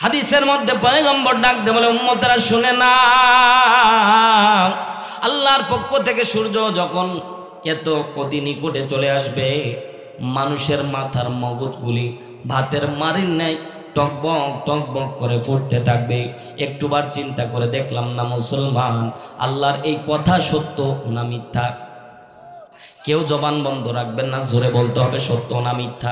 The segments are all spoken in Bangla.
হাদিসের মধ্যে পয়গম্বর ডাক দিয়ে বলে, উম্মতেরা শুনে না, আল্লাহর পক্ষ থেকে সূর্য যখন এত অতি নিকটে চলে আসবে, মানুষের মাথার মগজগুলি ভাতের মারির ন্যায় টকবক টকবক করে ফুটতে থাকবে। একটুবার চিন্তা করে দেখলাম না মুসলমান, আল্লাহর এই কথা সত্য না মিথ্যা? কেউ জবান বন্ধ রাখবেন না, জোরে বলতে হবে সত্য না মিথ্যা।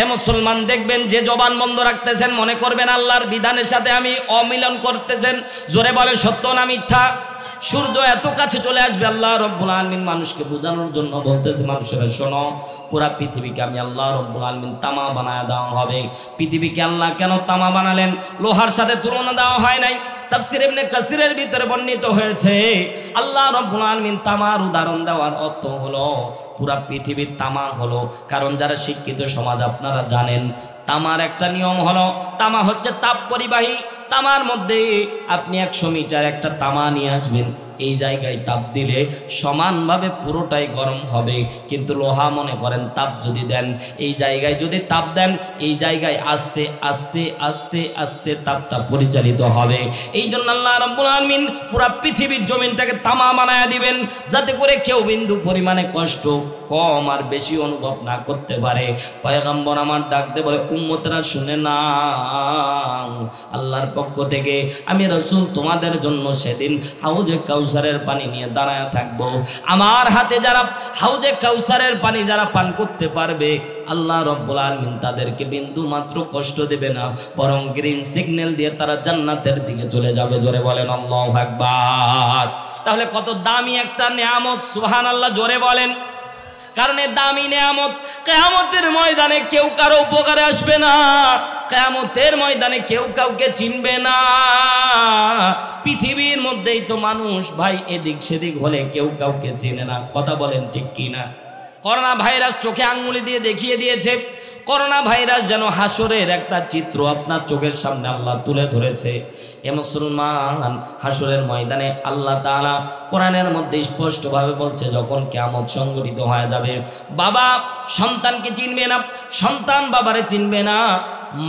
এ মুসলমান, দেখবেন যে জবান বন্ধ রাখতেছেন মনে করবেন আল্লাহর বিধানের সাথে আমি অমিলন করতেছেন। জোরে বলে সত্য না মিথ্যা? সূর্য এত কাছে চলে আসবে, আল্লাহ রব্বুল আলামিন মানুষকে বোঝানোর জন্য বলতেছে, মানুষেরা শোনো, পুরা পৃথিবীকে আমি আল্লাহ রব্বুল আলামিন তামা বানায় দেওয়া হবে। পৃথিবীকে আল্লাহ কেন তামা বানালেন? লোহার সাথে তুলনা দেওয়া হয় নাই। তাফসীর ইবনে কাসিরের ভিতরে বর্ণিত হয়েছে, আল্লাহ রব্বুল আলামিন তামার উদাহরণ দেওয়ার অর্থ হলো পুরা পৃথিবীর তামা হলো। কারণ যারা শিক্ষিত সমাজ আপনারা জানেন, তামার একটা নিয়ম হলো, তামা হচ্ছে তাপ পরিবাহী। তামার মধ্যে আপনি 100 মিটার একটা তামা নিয়ে আসবেন, এই জায়গায় তাপ দিলে সমানভাবে পুরোটাই গরম হবে। কিন্তু লোহা মনে করেন তাপ যদি দেন, এই জায়গায় যদি তাপ দেন, এই জায়গায় আস্তে আস্তে আস্তে আস্তে তাপটা পরিচালিত হবে। এই জন্য আল্লাহ রাব্বুল আলামিন পুরা পৃথিবীর জমিনটাকে তামা বানায়া দিবেন, যাতে করে কেউ বিন্দু পরিমাণে কষ্ট কম আর বেশি অনুভব না করতে পারে। পয়গম্বর আমার ডাকতে বলে, উম্মতরা শুনে নাও, আল্লাহর পক্ষ থেকে আমি রাসূল তোমাদের জন্য সেদিন হাউজে কাউসারের পানি নিয়ে দাঁড়ায় থাকবো। আমার হাতে যারা হাউজে কাউসারের পানি যারা পান করতে পারবে, আল্লাহ রব্বুল আলামিন তাদেরকে বিন্দু মাত্র কষ্ট দেবে না, বরং গ্রিন সিগন্যাল দিয়ে তারা জান্নাতের দিকে চলে যাবে। জোরে বলেন আল্লাহু আকবার। তাহলে কত দামি একটা নিয়ামত, সুবহানাল্লাহ, জোরে বলেন। কারণ এই দামি নিয়ামত কিয়ামতের ময়দানে কেউ কারো উপকারে আসবে না, কিয়ামতের ময়দানে কেউ কাউকে চিনবে না। পৃথিবীর মধ্যেই তো মানুষ ভাই এদিক সেদিক হলে কেউ কাউকে চিনে না, কথা বলেন ঠিক কিনা? করোনা ভাইরাস চোখে আঙ্গুলি দিয়ে দেখিয়ে দিয়েছে, করোনা ভাইরাস যেন হাসরের একটা চিত্র আপনার চোখের সামনে আল্লাহ তুলে ধরেছে। এ মুসলমান, হাসরের ময়দানে আল্লাহ তাআলা কোরআনের মধ্যে স্পষ্টভাবে বলছে, যখন কিয়ামত সংঘটিত হয়ে যাবে, বাবা সন্তানকে চিনবে না, সন্তান বাবারে চিনবে না,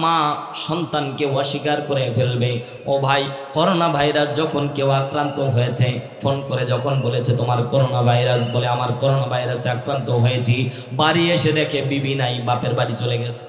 মা সন্তানকে অস্বীকার করে ফেলবে। ও ভাই, করোনা ভাইরাস যখন কেউ আক্রান্ত হয়েছে, ফোন করে যখন বলেছে তোমার করোনা ভাইরাস, বলে আমার করোনা ভাইরাসে আক্রান্ত হয়েছি, বাড়ি এসে দেখে বিবি নাই, বাপের বাড়ি চলে গেছে।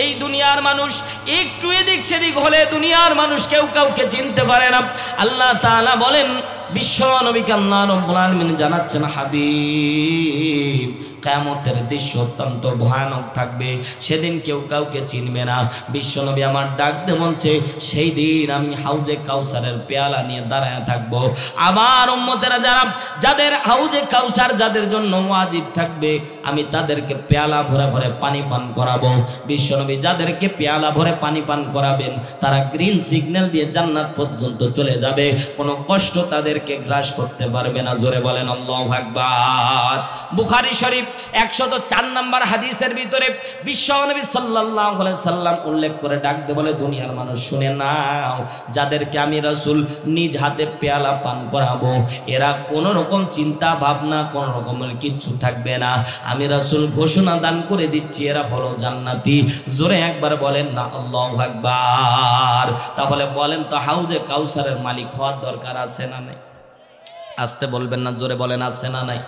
এই দুনিয়ার মানুষ একটু এদিক সেদিক হলে দুনিয়ার মানুষ কেউ কাউকে চিনতে পারে না। আল্লাহ তাআলা বলেন, বিশ্ব নবীকে আল্লাহ রাব্বুল আলামিন জানাচ্ছেন, হাবিব কিয়ামতের দৃশ্য অত্যন্ত ভয়ানক থাকবে, সেদিন কেউ কাউকে চিনবে না। বিশ্বনবী আমার ডাক দিয়ে বলছে, সেই দিন আমি হাউজে কাউসারের পেয়ালা নিয়ে দাঁড়ায় থাকবো। আমার উম্মতেরা যারা, যাদের হাউজে কাউসার যাদের জন্য ওয়াজিব থাকবে, আমি তাদেরকে পেয়ালা ভরে ভরে পানি পান করাবো। বিশ্বনবী যাদেরকে পেয়ালা ভরে পানি পান করাবেন, তারা গ্রিন সিগন্যাল দিয়ে জান্নাত পর্যন্ত চলে যাবে, কোনো কষ্ট তাদেরকে গ্রাস করতে পারবে না। জোরে বলেন আল্লাহু আকবার। বুখারী শরীফ 104 নম্বর হাদিসের ভিতরে বিশ্বনবী সাল্লাল্লাহু আলাইহি সাল্লাম উল্লেখ করে ডাক দিয়ে বলে, দুনিয়ার মানুষ শুনে নাও, যাদেরকে আমি রাসূল নিজ হাতে পেয়ালা পান করাবো, এরা কোনো রকম চিন্তা ভাবনা কোনো রকমের কিচ্ছু থাকবে না। আমি রাসূল ঘোষণা দান করে দিচ্ছি, এরা হলো জান্নাতি। জোরে একবার বলেন না আল্লাহু আকবার। তাহলে বলেন তো, হাউজে কাউসারের মালিক হওয়ার দরকার আছে না নাই? আসতে বলবেন না, জোরে বলেন আছে না নাই?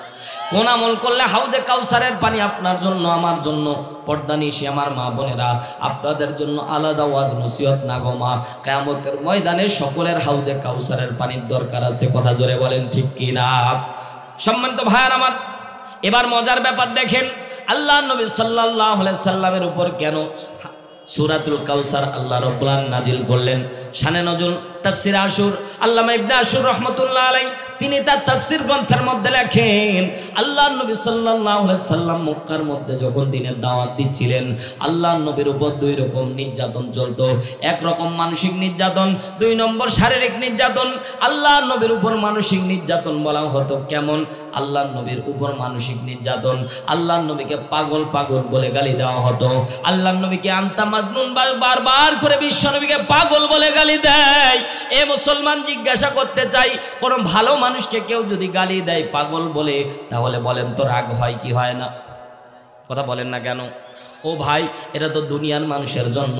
কোন আমল করলে হাউজে কাউসারের পানি আপনার জন্য আমার জন্য, পর্দা নিশি আমার মা বোনেরা, আপনাদের জন্য আলাদা ওয়াজ নসিহত না গো মা, কিয়ামতের ময়দানে সকলের হাউজে কাউসারের পানির দরকার আছে। কথা জোরে বলেন ঠিক কিনা? সম্মানিত ভাইয়ার আমার, এবার মজার ব্যাপার দেখেন, আল্লাহ নবী সাল্লাল্লাহু আলাইহি সাল্লামের উপর কেন সূরাতুল কাউসার আল্লাহ রাব্বুল আলামিন নাজিল করলেন? শানে নজুল তাফসীর আশুর আল্লামা ইবনে আশুর রাহমাতুল্লাহ আলাইহি তিনি তার তাফসীর গ্রন্থের মধ্যে লেখেন, আল্লাহর নবী সাল্লাল্লাহু আলাইহি সাল্লাম মক্কার মধ্যে যখন দিনের দাওয়াত দিচ্ছিলেন, আল্লাহর নবীর উপর দুই রকম নির্যাতন চলতো। এক রকম মানসিক নির্যাতন, দুই নম্বর শারীরিক নির্যাতন। আল্লাহর নবীর উপর মানসিক নির্যাতন বলা হতো কেমন? আল্লাহর নবীর উপর মানসিক নির্যাতন, আল্লাহর নবীকে পাগল পাগল বলে গালি দেওয়া হতো। আল্লাহর নবীকে আনতা মাজনুন বারবার করে বিশ্ব নবীকে পাগল বলে গালি দেয়। এ মুসলমান, জিজ্ঞাসা করতে চাই, কোন ভালো মানুষকে কেউ যদি গালি দেয় পাগল বলে, তাহলে বলেন তো রাগ হয় কি হয় না? কথা বলেন না কেন? ও ভাই, এটা তো দুনিয়ার মানুষের জন্য।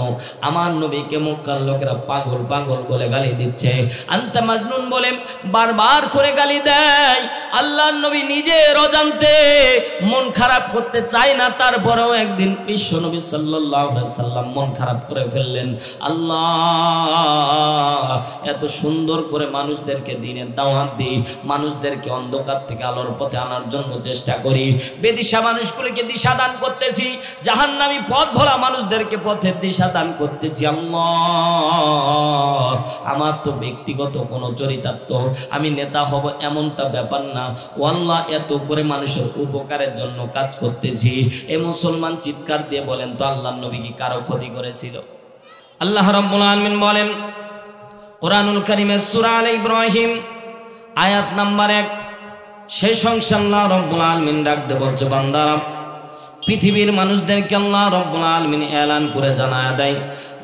আমার নবীকে মক্কার লোকেরা পাগল পাগল বলে গালি দিচ্ছে, আনতা মাজনুন বলে বারবার করে গালি দেয়। আল্লাহর নবী নিজের অজান্তে মন খারাপ করতে চায় না, তারপরেও একদিন বিশ্ব নবী সাল্লাল্লাহু আলাইহি সাল্লাম মন খারাপ করে ফেললেন। আল্লাহ, এত সুন্দর করে মানুষদেরকে দিনের দাওয়াত দিই, মানুষদেরকে অন্ধকার থেকে আলোর পথে আনার জন্য চেষ্টা করি, বেদিশা মানুষগুলিকে দিশা দান করতেছি, জাহান্নামী পথ ভোলা মানুষদেরকে পথের দিশা দান করতেছি। আল্লাহ, আমার তো ব্যক্তিগত কোনো চরিতার্থ, আমি নেতা হব এমনটা ব্যাপার না। ও আল্লাহ, এত করে মানুষের উপকারের জন্য কাজ করতেছি। এ মুসলমান চিৎকার দিয়ে বলেন তো, আল্লাহর নবী কি কারো ক্ষতি করেছিল? আল্লাহ রাব্বুল আলামিন বলেন কোরআনুল কারীমের সূরা আলে ইব্রাহিম আয়াত নাম্বার 1, সেই অংশে আল্লাহ রাব্বুল আলামিন ডাক দিয়ে বলছে, বান্দারা, পৃথিবীর মানুষদেরকে আল্লাহ রাব্বুল আলামিন এলান করে জানায় দেয়,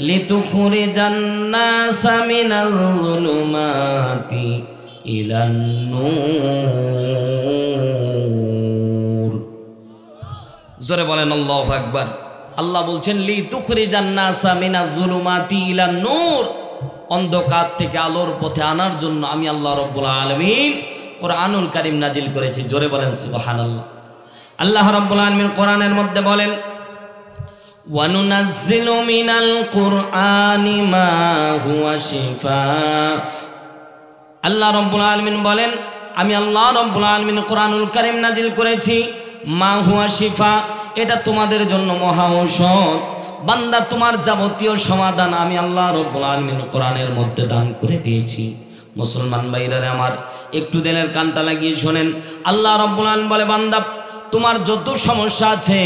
লিতুখরিজান নাসা মিনাল যুলুমাতি ইলান নূর। জোরে বলেন আল্লাহু আকবার। আল্লাহ বলছেন লিতুখরিজান নাসা মিনাল যুলুমাতি ইলান নূর, অন্ধকার থেকে আলোর পথে আনার জন্য আমি আল্লাহ রাব্বুল আলামিন কোরআনুল কারীম নাজিল করেছি। জোরে বলেন সুবহানাল্লাহ। আল্লাহ রাব্বুল আলামিন কোরআনের মধ্যে বলেন, ওয়া নুনাজ্জিলু মিনাল কুরআনি মা হুয়া শিফা। আল্লাহ রাব্বুল আলামিন বলেন, আমি আল্লাহ রাব্বুল আলামিন কোরআনুল কারীম নাজিল করেছি, মা হুয়া শিফা, এটা তোমাদের জন্য মহা ঔষধ। বান্দা, তোমার যাবতীয় সমাধান আমি আল্লাহ রাব্বুল আলামিন কোরআনের মধ্যে দান করে দিয়েছি। মুসলমান ভাইরা আমার, একটু দিলের কানটা লাগিয়ে শোনেন। আল্লাহ রাব্বুল আলামিন বলে, বান্দা, তোমার যত সমস্যা আছে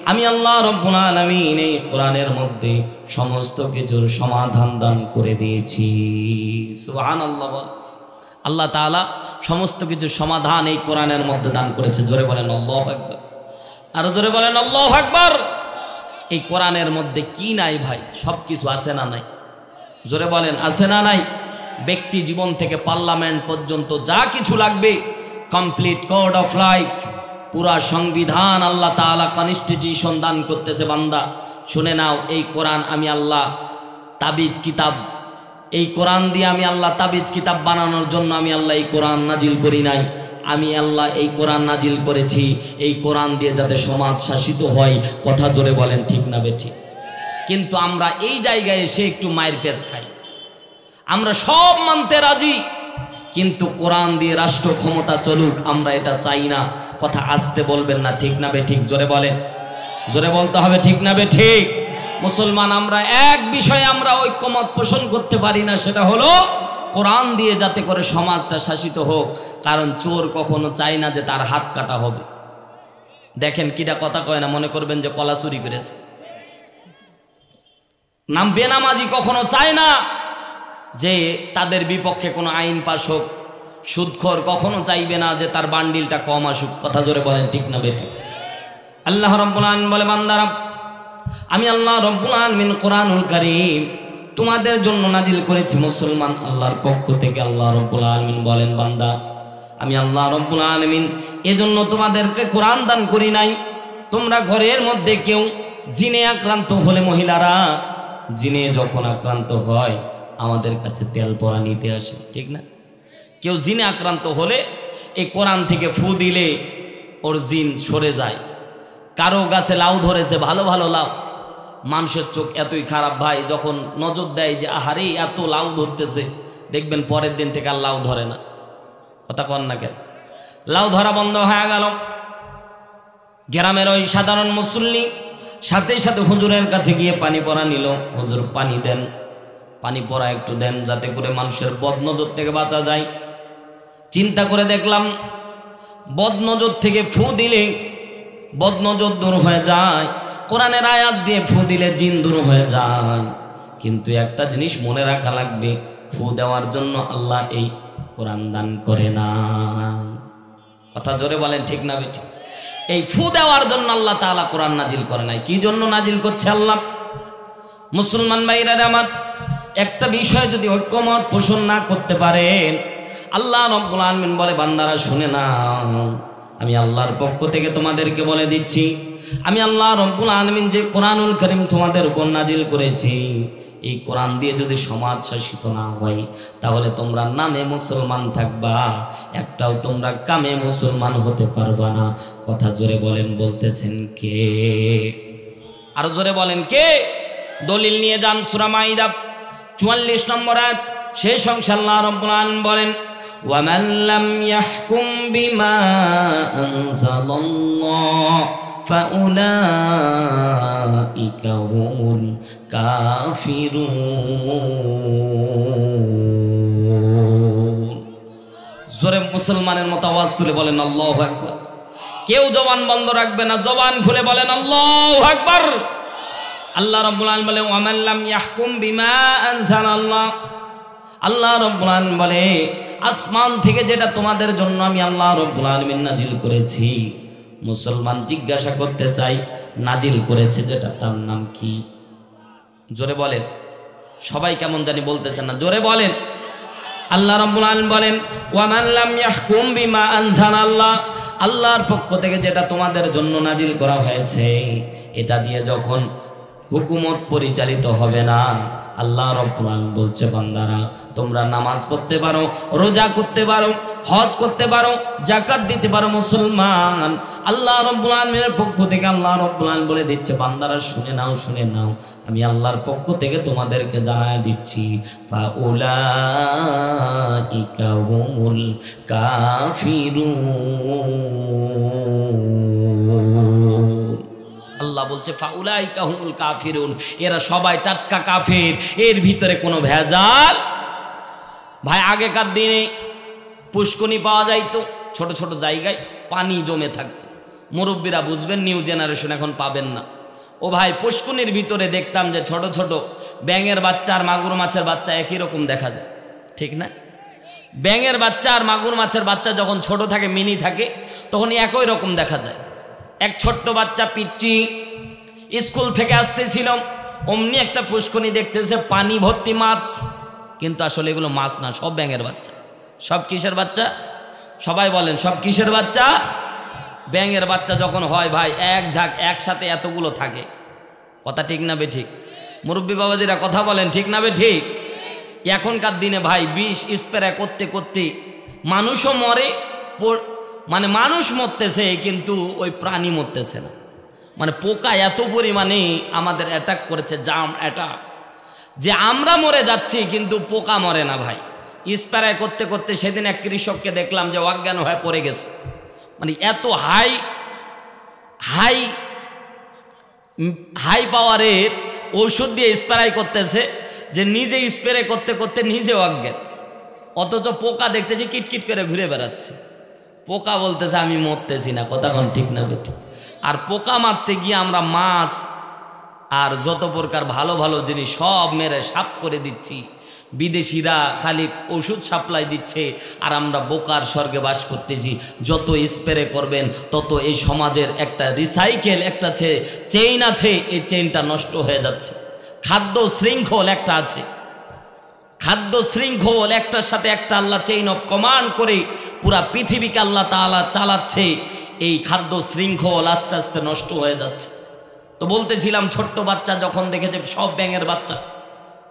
আমি আল্লাহ রাব্বুল আলামিন এই কোরআনের মধ্যে সমস্ত কিছুর সমাধান দান করে দিয়েছি। সুবহানাল্লাহ। আল্লাহ তাআলা সমস্ত কিছুর সমাধান এই কোরআনের মধ্যে দান করেছে। জোরে বলেন আল্লাহু আকবার। আর জোরে বলেন আল্লাহু আকবার। এই কোরআনের মধ্যে কি নাই ভাই? সব কিছু আছে না নাই? জোরে বলেন আছে না নাই? ব্যক্তি জীবন থেকে পার্লামেন্ট পর্যন্ত যা কিছু লাগবে, কমপ্লিট কোড অফ লাইফ, পুরা সংবিধান আল্লাহ তাআলা কনস্টিটিউশন দান করতেছে। বান্দা শুনে নাও, এই কোরআন আমি আল্লাহ তাবিজ কিতাব, এই কোরআন দিয়ে আমি আল্লাহ তাবিজ কিতাব বানানোর জন্য আমি আল্লাহ এই কোরআন নাজিল করি নাই। আমি আল্লাহ এই কোরআন নাজিল করেছি এই কোরআন দিয়ে যাতে সমাজ শাসিত হয়। কথা জোরে বলেন ঠিক না বেঠিক? কিন্তু আমরা এই জায়গায় এসে একটু মায়ের পেঁচ খাই। আমরা সব মানতে রাজি, কিন্তু কোরআন দিয়ে রাষ্ট্র ক্ষমতা চলুক আমরা এটা চাই না। কথা আসতে বলবেন না, ঠিক না বেঠিক? জোরে বলেন, জোরে বলতে হবে, ঠিক না বেঠিক? মুসলমান আমরা এক বিষয়ে আমরা ঐক্যমত পোষণ করতে পারি না, সেটা হলো কোরআন দিয়ে যাতে করে সমাজটা শাসিত হোক। কারণ চোর কখনো চায় না যে তার হাত কাটা হবে। দেখেন কিটা কথা কয় না, মনে করবেন যে কলা চুরি করেছে। নাম বেনামাজি কখনো চায় না যে তাদের বিপক্ষে কোনো আইন পাস হোক। সুদখোর কখনো চাইবে না যে তার বান্ডিলটা কম আসুক। কথা জোরে বলেন ঠিক না বেঠিক? আল্লাহ রাব্বুল আলামিন বলে, বান্দারা, আমি আল্লাহ রাব্বুল আলামিন কোরআনুল কারীম তোমাদের জন্য নাজিল করেছি। মুসলমান, আল্লাহর পক্ষ থেকে আল্লাহ রাব্বুল আলামিন বলেন, বান্দা, আমি আল্লাহ রাব্বুল আলামিন এজন্য তোমাদেরকে কোরআন দান করি নাই। তোমরা ঘরের মধ্যে কেউ জিনে আক্রান্ত হলে, মহিলারা জিনে যখন আক্রান্ত হয় আমাদের কাছে তেল পরা নিতে আসে, ঠিক না? কেউ জিনে আক্রান্ত হলে এই কোরআন থেকে ফু দিলে ওর জিন সরে যায়। কারো গাছে লাউ ধরেছে, ভালো ভালো লাউ, মানুষের চোখ এতই খারাপ ভাই, যখন নজর দেয় যে আহারে এত লাউ ধরতেছে, দেখবেন পরের দিন থেকে আর লাউ ধরে না। কথা কন না কেন? লাউ ধরা বন্ধ হয়ে গেল। গ্রামের ওই সাধারণ মুসল্লি সাথে সাথে হুজুরের কাছে গিয়ে পানি পরা নিল। হুজুর পানি দেন, পানি পরা একটু দেন, যাতে করে মানুষের বদনজর থেকে বাঁচা যায়। চিন্তা করে দেখলাম বদনজর থেকে ফু দিলে বদনজর দূর হয়ে যায়, কোরআনের আয়াত দিয়ে ফু দিলে জিন দূর হয়ে যায়। কিন্তু একটা জিনিস মনে রাখা লাগবে, ফু দেওয়ার জন্য আল্লাহ এই কোরআন দান করে না। কথা জোরে বলেন ঠিক না বেঠিক? এই ফু দেওয়ার জন্য আল্লাহ তাআলা কোরআন নাজিল করে নাই। কি জন্য নাজিল করছে আল্লাহ? মুসলমান ভাইরা আমার, একটা বিষয় যদি ঐক্যমত পোষণ না করতে পারেন, আল্লাহ রাব্বুল আলামিন বলে, বান্দারা শুনে নাও, আমি আল্লাহর পক্ষ থেকে তোমাদেরকে বলে দিচ্ছি, আমি আল্লাহ রব্বুল আলামিন যে কোরআনুল কারীম তোমাদের উপর নাজিল করেছি, এই কোরআন দিয়ে যদি সমাজ শাসিত না হয় তাহলে তোমরা নামে মুসলমান থাকবা, একটাও তোমরা কামে মুসলমান হতে পারবা না। কথা জোরে বলেন, বলতেছেন কে? আরো জোরে বলেন কে? দলিল নিয়ে যান সূরা মাইদা 44 নম্বর আয়াত, শেষ অংশে আল্লাহ রাব্বুল আলামিন বলেন, ওয়ামান লাম ইয়াহকুম বিমা আনজালাল্লাহ ফাউলাইকা হুমুল কাফিরুন। জোরে মুসলমানের মতো আওয়াজ তুলে বলেন আল্লাহু আকবার। কেউ জবান বন্ধ রাখবে না, জবান খুলে বলেন আল্লাহু আকবার। আল্লাহ রাব্বুল আলামিন বলে ওয়ামান লাম ইয়াহকুম বিমা আনজালাল্লাহ, আল্লাহ রাব্বুল আলামিন বলে আসমান থেকে যেটা তোমাদের জন্য আমি আল্লাহ রাব্বুল আলামিন নাজিল করেছি, মুসলমান জিজ্ঞাসা করতে চাই নাজিল করেছে যেটা তার নাম কি? জোরে বলেন, সবাই কেমন জানি বলতেছেন না, জোরে বলেন। আল্লাহ রাব্বুল আলামিন বলেন ওয়ামান লাম ইয়াহকুম বিমা আনজালাল্লাহ, আল্লাহর পক্ষ থেকে যেটা তোমাদের জন্য নাজিল করা হয়েছে এটা দিয়ে যখন হুকুমত পরিচালিত হবে না, আল্লাহ রাব্বুল আলামিন বলছে বান্দারা তোমরা নামাজ পড়তে পারো, রোজা করতে পারো, হজ করতে পারো, যাকাত দিতে পারো মুসলমান, আল্লাহ রাব্বুল আলামিনের পক্ষ থেকে আল্লাহ রাব্বুল আলামিন বলে দিচ্ছে বান্দারা শুনে নাও, শুনে নাও, আমি আল্লাহর পক্ষ থেকে তোমাদেরকে জানায় দিচ্ছি ফাউলাইকা হুমুল কাফিরুন। আল্লাহ বলছে ফাউলাইকা হুমুল কাফিরুন, এরা সবাই টাটকা কাফের, এর ভিতরে কোনো ভেজাল। ভাই আগেকার দিনে পুষ্কনি পাওয়া যাইতো, ছোট ছোট জায়গায় পানি জমে থাকতো, মুরব্বীরা বুঝবেন, নিউ জেনারেশন এখন পাবেন না। ও ভাই পুষ্কনির ভিতরে দেখতাম যে ছোট ছোট ব্যাঙের বাচ্চা আর মাগুর মাছের বাচ্চা একই রকম দেখা যায়, ঠিক না? ব্যাঙের বাচ্চা আর মাগুর মাছের বাচ্চা যখন ছোট থাকে, মিনি থাকে, তখন একই রকম দেখা যায়। এক ছোট্ট বাচ্চা পিচ্চি স্কুল থেকে আসতেছিল, অমনি একটা পুষ্কনি দেখতেছে পানি ভর্তি মাছ, কিন্তু আসলে এগুলো মাছ না, সব ব্যাঙের বাচ্চা। সব কিসের বাচ্চা? সবাই বলেন সব কিসের বাচ্চা? ব্যাঙের বাচ্চা যখন হয় ভাই এক ঝাঁক একসাথে এতগুলো থাকে, কথা ঠিক না বে ঠিক? মুরব্বী বাবাজিরা কথা বলেন ঠিক না বে ঠিক? এখনকার দিনে ভাই বিষ স্প্রে করতে করতে মানুষও মরে, মানে মানুষ মরতেছে কিন্তু ওই প্রাণী মরতেছে না। মানে পোকা এত পরিমাণে আমাদের অ্যাটাক করেছে, জাম অ্যাটাক, যে আমরা মরে যাচ্ছি কিন্তু পোকা মরে না ভাই। স্প্রে করতে করতে সেদিন এক কৃষককে দেখলাম যে অজ্ঞান হয়ে পড়ে গেছে। মানে এত হাই হাই হাই পাওয়ারের ঔষধ দিয়ে স্প্রে করতেছে যে নিজে স্প্রে করতে করতে নিজে অজ্ঞান, অথচ পোকা দেখতেছি কিটকিট করে ঘুরে বেড়াচ্ছে। পোকা বলতেছে আমি মরতেছি না, কথা কোন ঠিক না বেটি? আর পোকা মারতে গিয়ে আমরা মাছ আর যত প্রকার ভালো ভালো জিনিস সব মেরে সাফ করে দিচ্ছি। বিদেশিরা খালি ওষুধ সাপ্লাই দিচ্ছে আর আমরা বোকার স্বর্গে বাস করতেছি। যত স্প্রে করবেন তত এই সমাজের একটা রিসাইকেল একটা চেইন আছে, এই চেইনটা নষ্ট হয়ে যাচ্ছে। খাদ্য শৃঙ্খল একটা আছে, খাদ্য শৃঙ্খল একটার সাথে একটা আল্লাহ চেইন অফ কমান্ড করে পুরা পৃথিবীকে আল্লাহ তাআলা চালাচ্ছে। এই খাদ্য শৃঙ্খল আস্তে আস্তে নষ্ট হয়ে যাচ্ছে। তো বলতেছিলাম ছোট্ট বাচ্চা যখন দেখেছে সব ব্যাঙের বাচ্চা,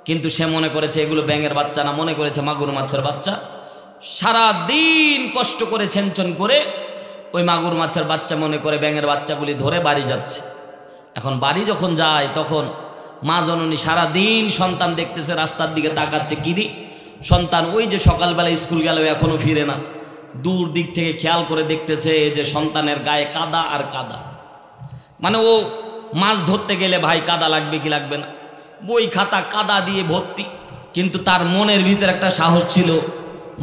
কিন্তু সে মনে করেছে এগুলো ব্যাঙের বাচ্চা না, মনে করেছে মাগুর মাছের বাচ্চা। সারা দিন কষ্ট করে ছেনছন করে ওই মাগুর মাছের বাচ্চা মনে করে ব্যাঙের বাচ্চাগুলি ধরে বাড়ি যাচ্ছে। এখন বাড়ি যখন যায় তখন মা জননী সারা দিন সন্তান দেখতেছে, রাস্তার দিকে তাকাচ্ছে, কিরি সন্তান ওই যে সকালবেলা স্কুল গেল এখনো ফিরে না। দূর দিক থেকে খেয়াল করে দেখতেছে যে সন্তানের গায়ে কাদা আর কাদা। মানে ও মাছ ধরতে গেলে ভাই কাদা লাগবে কি লাগবে না, বই খাতা কাদা দিয়ে ভর্তি, কিন্তু তার মনের ভিতরে একটা সাহস ছিল,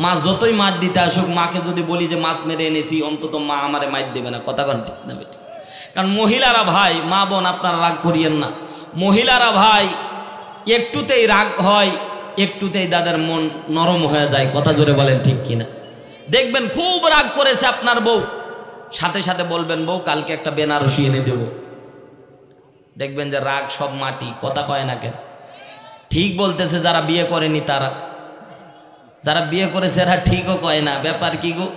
মাছ যতই মাছ দিতে আসুক, মাকে যদি বলি যে মাছ মেরে এনেছি অন্তত মা আমারে মাছ দেবে না, কথা কন ঠিক না বেটি? কারণ মহিলারা ভাই, মা বোন আপনারা রাগ করিয়েন না, মহিলারা ভাই একটুতেই রাগ হয়, একটুতেই তাদের মন নরম হয়ে যায়, কথা জোরে বলেন ঠিক কিনা? দেখবেন খুব রাগ করেছে আপনার বউ, সাথে সাথে বলবেন বউ কালকে একটা বেনারসি এনে দেব, দেখবেন যে রাগ সব মাটি, কথা কয় না কেন? ঠিক বলতেছে যারা বিয়ে করেনি তারা, যারা বিয়ে করেছে এরা ঠিকও কয় না। ব্যাপার কি গো?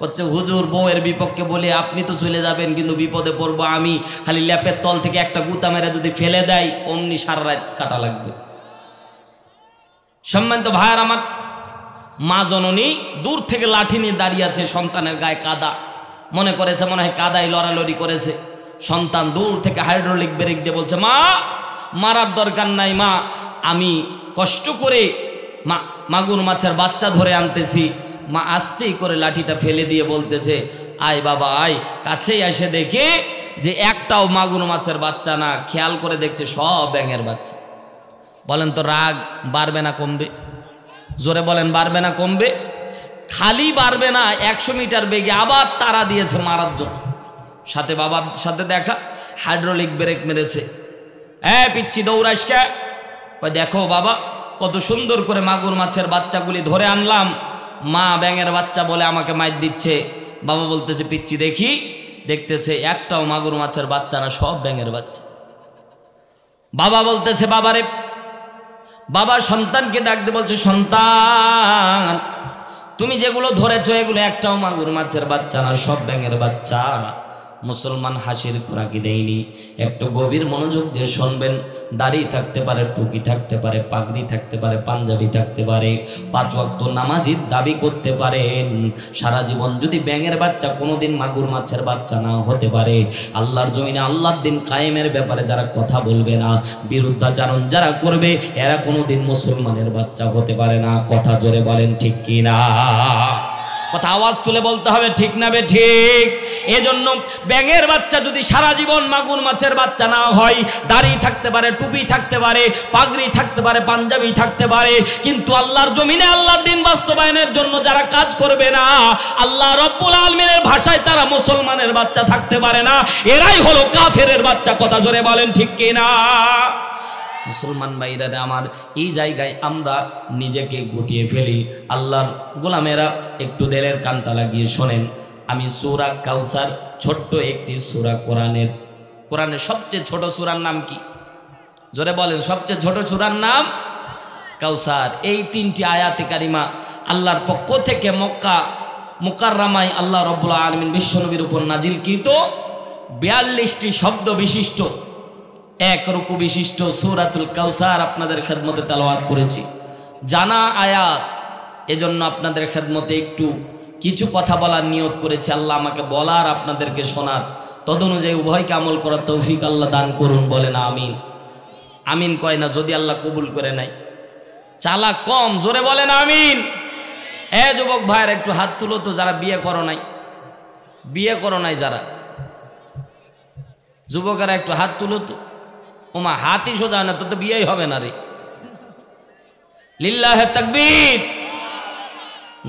হচ্ছে হুজুর বউয়ের বিপক্ষে বলে আপনি তো চলে যাবেন, কিন্তু বিপদে পড়বো আমি, খালি ল্যাপের তল থেকে একটা গুতা মেরে যদি ফেলে দেয় অমনি সারা রাত কাটা লাগবে। সম্মানিত ভাইয়ার আমার, মা জননী দূর থেকে লাঠি নিয়ে দাঁড়িয়ে আছে, সন্তানের গায়ে কাদা, মনে করেছে মনে হয় কাদায় লড়ালড়ি করেছে। সন্তান দূর থেকে হাইড্রোলিক ব্রেক দিয়ে বলছে, মা মারার দরকার নাই মা, আমি কষ্ট করে মাগুর মাছের বাচ্চা ধরে আনতেছি। মা আস্তেই করে লাঠিটা ফেলে দিয়ে বলতেছে, আয় বাবা আয়। কাছেই এসে দেখে যে একটাও মাগুর মাছের বাচ্চা না, খেয়াল করে দেখছে সব ব্যাঙের বাচ্চা। বলেন তো রাগ বাড়বে না কমবে? জোরে বলেন, বাড়বে না কমবে? খালি বাড়বে না, 100 মিটার বেগে আবার তাড়া দিয়েছে মারার জন্য। সাথে বাবার সাথে দেখা, হাইড্রোলিক ব্রেক মেরেছে। পিচ্ছি দৌড়াস কে? দেখো বাবা কত সুন্দর করে মাগুর মাছের বাচ্চাগুলি ধরে আনলাম, মা ব্যাঙের বাচ্চা বলে আমাকে মাইর দিচ্ছে। বাবা বলতেছে পিচ্ছি দেখি, দেখতেছে একটাও মাগুর মাছের বাচ্চা না, সব ব্যাঙের বাচ্চা। বাবা বলতেছে বাবারে, বাবা সন্তানকে ডাকতে বলছে, সন্তান তুমি যেগুলো ধরেছো এগুলো একটাও মাগুর মাছের বাচ্চা না, সব ব্যাঙের বাচ্চা। মুসলমান হাসির খোরাকি দেয়নি। একটু গভীর মনোযোগ দিয়ে শুনবেন। দাড়ি থাকতে পারে, টুপি থাকতে পারে, পাগড়ি থাকতে পারে, পাঞ্জাবি থাকতে পারে, 5 ওয়াক্ত নামাজির দাবি করতে পারেন, সারা জীবন যদি ব্যাঙের বাচ্চা কোনোদিন মাগুর মাছের বাচ্চা না হতে পারে, আল্লাহর জমিনে আল্লাহর দিন কায়েমের ব্যাপারে যারা কথা বলবে না, বিরুদ্ধাচরণ যারা করবে, এরা কোনোদিন মুসলমানের বাচ্চা হতে পারে না। কথা জোরে বলেন ঠিক কিনা? কথা আওয়াজ তুলে বলতে হবে, ঠিক না বে ঠিক? এজন্য ব্যাঙের বাচ্চা যদি সারা জীবন মাগুর মাছের বাচ্চা না হয়, দাড়ি থাকতে পারে, টুপি থাকতে পারে, পাগড়ি থাকতে পারে, পাঞ্জাবি থাকতে পারে, কিন্তু আল্লাহর জমিনে আল্লাহর দিন বাস্তবায়নের জন্য যারা কাজ করবে না, আল্লাহ রব্বুল আলামিনের ভাষায় তারা মুসলমানের বাচ্চা থাকতে পারে না, এরাই হলো কাফেরের বাচ্চা। কথা জোরে বলেন ঠিক কিনা? মুসলমান ভাইরা আমার, এই জায়গায় আমরা নিজেকে গুটিয়ে ফেলি। আল্লাহর গোলামেরা একটু দিলের কানটা লাগিয়ে শোনেন। আমি সূরা কাউসার, ছোট্ট একটি সূরা, কোরআনের সবচেয়ে ছোট সূরার নাম কি? জোরে বলেন, সবচেয়ে ছোট সূরার নাম কাউসার। এই 3টি আয়াতে কারিমা আল্লাহর পক্ষ থেকে মক্কা মুকাররমায় আল্লাহ রাব্বুল আলামিন বিশ্বনবীর উপর নাজিলকৃত 42টি শব্দ বিশিষ্ট, 1 রুকু বিশিষ্ট সূরাতুল কাউসার আপনাদের খেদমতে তেলাওয়াত করেছি। জানা আয়াত, এজন্য আপনাদের খেদমতে একটু কিছু কথা বলার নিয়ত করেছি। আল্লাহ আমাকে বলার, আপনাদেরকে শোনার, তদনুযায়ী উভয়কে আমল করার তৌফিক আল্লাহ দান করুন। বলেন আমিন। আমিন কয় না, যদি আল্লাহ কবুল করে নাই। চালা কম, জোরে বলেন আমিন। যুবক ভাইয়ের একটু হাত তুলো তো, যারা বিয়ে করো নাই, বিয়ে করো নাই যারা যুবকেরা একটু হাত তুলো তো। ওমা হাতই সোজা না, তো বিয়েই হবে না রে। লিল্লাহে তাকবীর।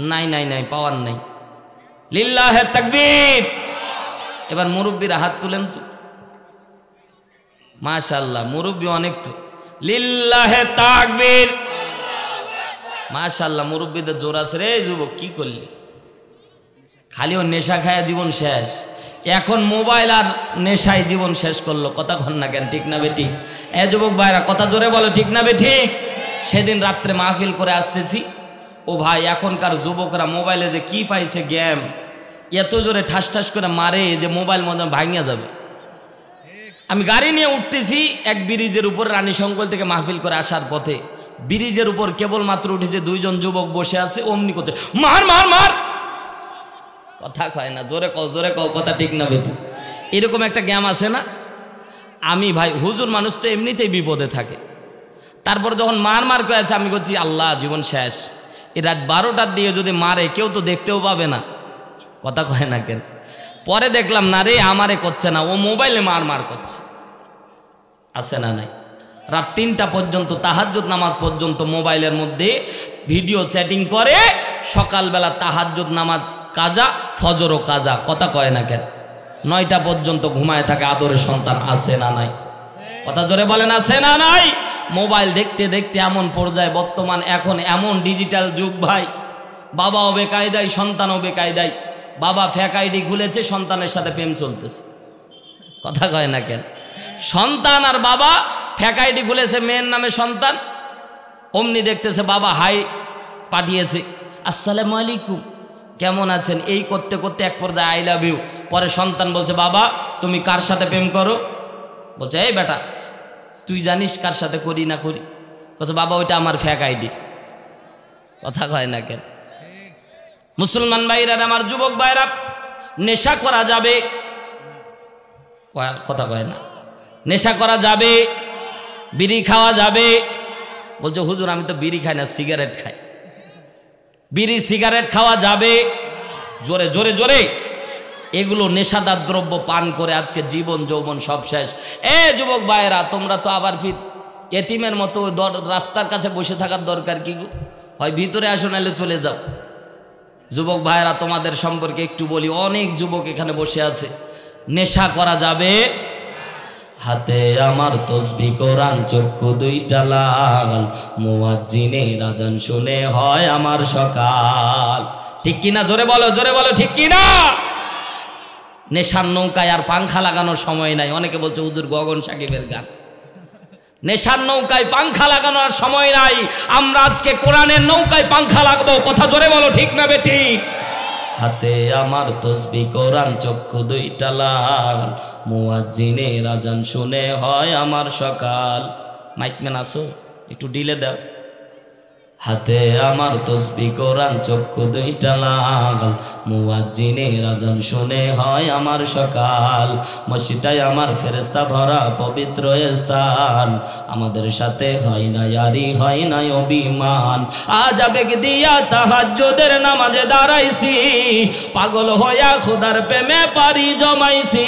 নাই নাই নাই, পাওয়ার নাই। লিল্লাহে তাকবীর। এবার মুরব্বীরা হাত তুলেন তো। মাশাআল্লাহ, মুরব্বী অনেক তো। লিল্লাহে তাকবীর। মাশাআল্লাহ, মুরব্বীদের জোর আছে রে। যুবক কি করলি? খালি ও নেশা খায় জীবন শেষ। এখন মোবাইল আর নেশায় জীবন শেষ করলো। কথা কন না কেন? ঠিক না বেটি? যুবক ভাইরা কথা জোরে বলো, ঠিক না বেটি? সেদিন রাত্রে মাহফিল করে আসতেছি, ও ভাই এখনকার যুবকরা মোবাইলে যে কি পাইছে গেম, এত জোরে ঠাস ঠাস করে মারে যে মোবাইল মনে ভাঙিয়া যাবে। আমি গাড়ি নিয়ে উঠতেছি এক ব্রিজের উপর, রানী শঙ্কল থেকে মাহফিল করে আসার পথে ব্রিজের উপর কেবলমাত্র উঠেছে, 2 জন যুবক বসে আছে, অমনি করছে মার মার মার। কথা কয় না, জোরে কও, জোরে কও, কথা ঠিক না বেটি? এরকম একটা গেম আছে না? আমি ভাই হুজুর মানুষ তো এমনিতেই বিপদে থাকে, তারপর যখন মার মার করে আছে, আমি করছি আল্লাহ জীবন শেষ। এই রাত 12টার দিয়ে যদি মারে, কেউ তো দেখতেও পাবে না। কথা কয় না কেন? পরে দেখলাম না রে, আমারে করছে না, ও মোবাইলে মার মার করছে। আছে না নাই? রাত 3টা পর্যন্ত, তাহাজ্জুদ নামাজ পর্যন্ত মোবাইলের মধ্যে ভিডিও সেটিং করে, সকালবেলা তাহাজ্জুদ নামাজ কাজা, ফজরও কাজা। কথা কয় না কেন? 9টা পর্যন্ত ঘুমায় থাকে আদরের সন্তান। আছে না নাই? কথা জোরে বলেন, আছে না নাই? মোবাইল দেখতে দেখতে এমন পর্যায়ে বর্তমান, এখন এমন ডিজিটাল যুগ ভাই, বাবাও বেকায়দায়, সন্তানও বেকায়দায়। বাবা ফেক আইডি খুলেছে, সন্তানের সাথে প্রেম চলতেছে। কথা কয় না কেন? সন্তান আর বাবা ফেক আইডি খুলেছে, মেয়ের নামে সন্তান, অমনি দেখতেছে বাবা হাই পাঠিয়েছে, আসসালামু আলাইকুম, কেমন আছেন, এই করতে করতে এক পর্যায়ে আই লাভ ইউ। পরে সন্তান বলছে, বাবা তুমি কার সাথে প্রেম করো? বলছে, এই বেটা তুই জানিস কার সাথে করি না করি? বলছে, বাবা ওইটা আমার ফ্যাক আইডি। কথা কয় না কেন? মুসলমান ভাইরা, আমার যুবক ভাইরা, নেশা করা যাবে, কথা কয় না, নেশা করা যাবে, বিড়ি খাওয়া যাবে। বলছে, হুজুর আমি তো বিড়ি খাই না, সিগারেট খাই। বিড়ি সিগারেট খাওয়া যাবে, জোরে জোরে জোরে। এগুলো নেশাদার দ্রব্য পান করে আজকে জীবন যৌবন সব শেষ। যুবক ভাইয়েরা, তোমরা তো আবার এতিমের মতো রাস্তার কাছে বসে থাকার দরকার কি গো? হয় ভিতরে আসো, নাহলে চলে যাও। যুবক ভাইয়েরা, তোমাদের সম্পর্কে একটু বলি, অনেক যুবক এখানে বসে আছে। নেশা করা যাবে, হাতে আমার তসবিহ কোরআন, চক্ষু দুইটা লাল, মুয়াজ্জিনের আযান শুনে হয় আমার সকাল। ঠিক কিনা? জোরে বলো, জোরে বলো, ঠিক কিনা? নেশার নৌকায় আর পাংখা লাগানোর সময় নাই। অনেকে বলছে হুজুর গগন সাকিবের গান। নেশার নৌকায় পাংখা লাগানোর সময় নাই। আমরা আজকে কোরআনের নৌকায় পাংখা লাগাবো। কথা জোরে বলো, ঠিক না বেঠিক? হাতে আমার তসবিহ কোরআন, চক্ষু দুইটা লাল, মুয়াজ্জিনের আযান শুনে হয় আমার সকাল। মাইকম্যান আসো, একটু ডিলে দাও। হাতে আমার তসবিহ কোরআন, চক্ষু দুইটা লাল, মুয়াজ্জিনের আযান শুনে হয় আমার সকাল। মসজিদটাই আমার ফেরেশতা ভরা পবিত্র স্থান, আমাদের সাথে হয় না ইয়ারি, হয় না অভিমান। আজ আবেগ দিয়া তাহাজ্জুদের নামাজে দাঁড়াইছি, পাগল হইয়া খোদার প্রেমে পারি জমাইছি।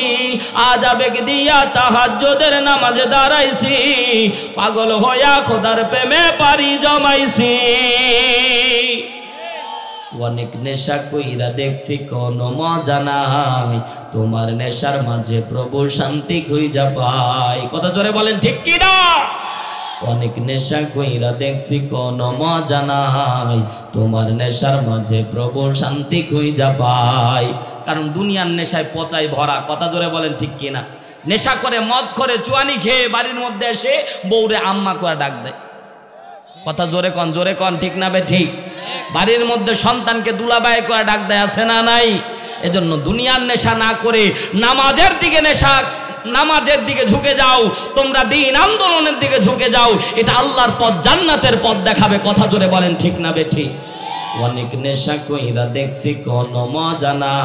আজ আবেগ দিয়া তাহাজ্জুদের নামাজে দাঁড়াইছি, পাগল হইয়া খোদার প্রেমে পারি জমাইছি। অনেক নেশা কইরা দেখছি কোনো মজা নাই, তোমার নেশার মাঝে প্রভু শান্তি খুঁজা পাই। কথা জোরে বলেন, ঠিক কি না? অনেক নেশা কইরা দেখছি কোনো মজা নাই, তোমার নেশার মাঝে প্রভু শান্তি খুঁজা পাই। কারণ দুনিয়ার নেশায় পচাই ভরা। কথা জোরে বলেন, ঠিক কিনা? নেশা করে, মদ করে, চুয়ানি খেয়ে বাড়ির মধ্যে এসে বউরে আম্মা করে ডাক দেয়। কথা জোরে কন, জোরে কন, ঠিক না বে ঠিক? বাড়ির মধ্যে সন্তানকে দুলাবাই করে ডাক দেয়, আছে না নাই? এজন্য দুনিয়ার নেশা না করে নামাজের দিকে নামাজের দিকে ঝুঁকে যাও। তোমরা দিন আন্দোলনের দিকে ঝুঁকে যাও। এটা আল্লাহর পথ, জান্নাতের পথ দেখাবে। কথা জোরে বলেন, ঠিক না বে ঠিক? অনেক নেশা কইরা দেখছি কোনো মজা না,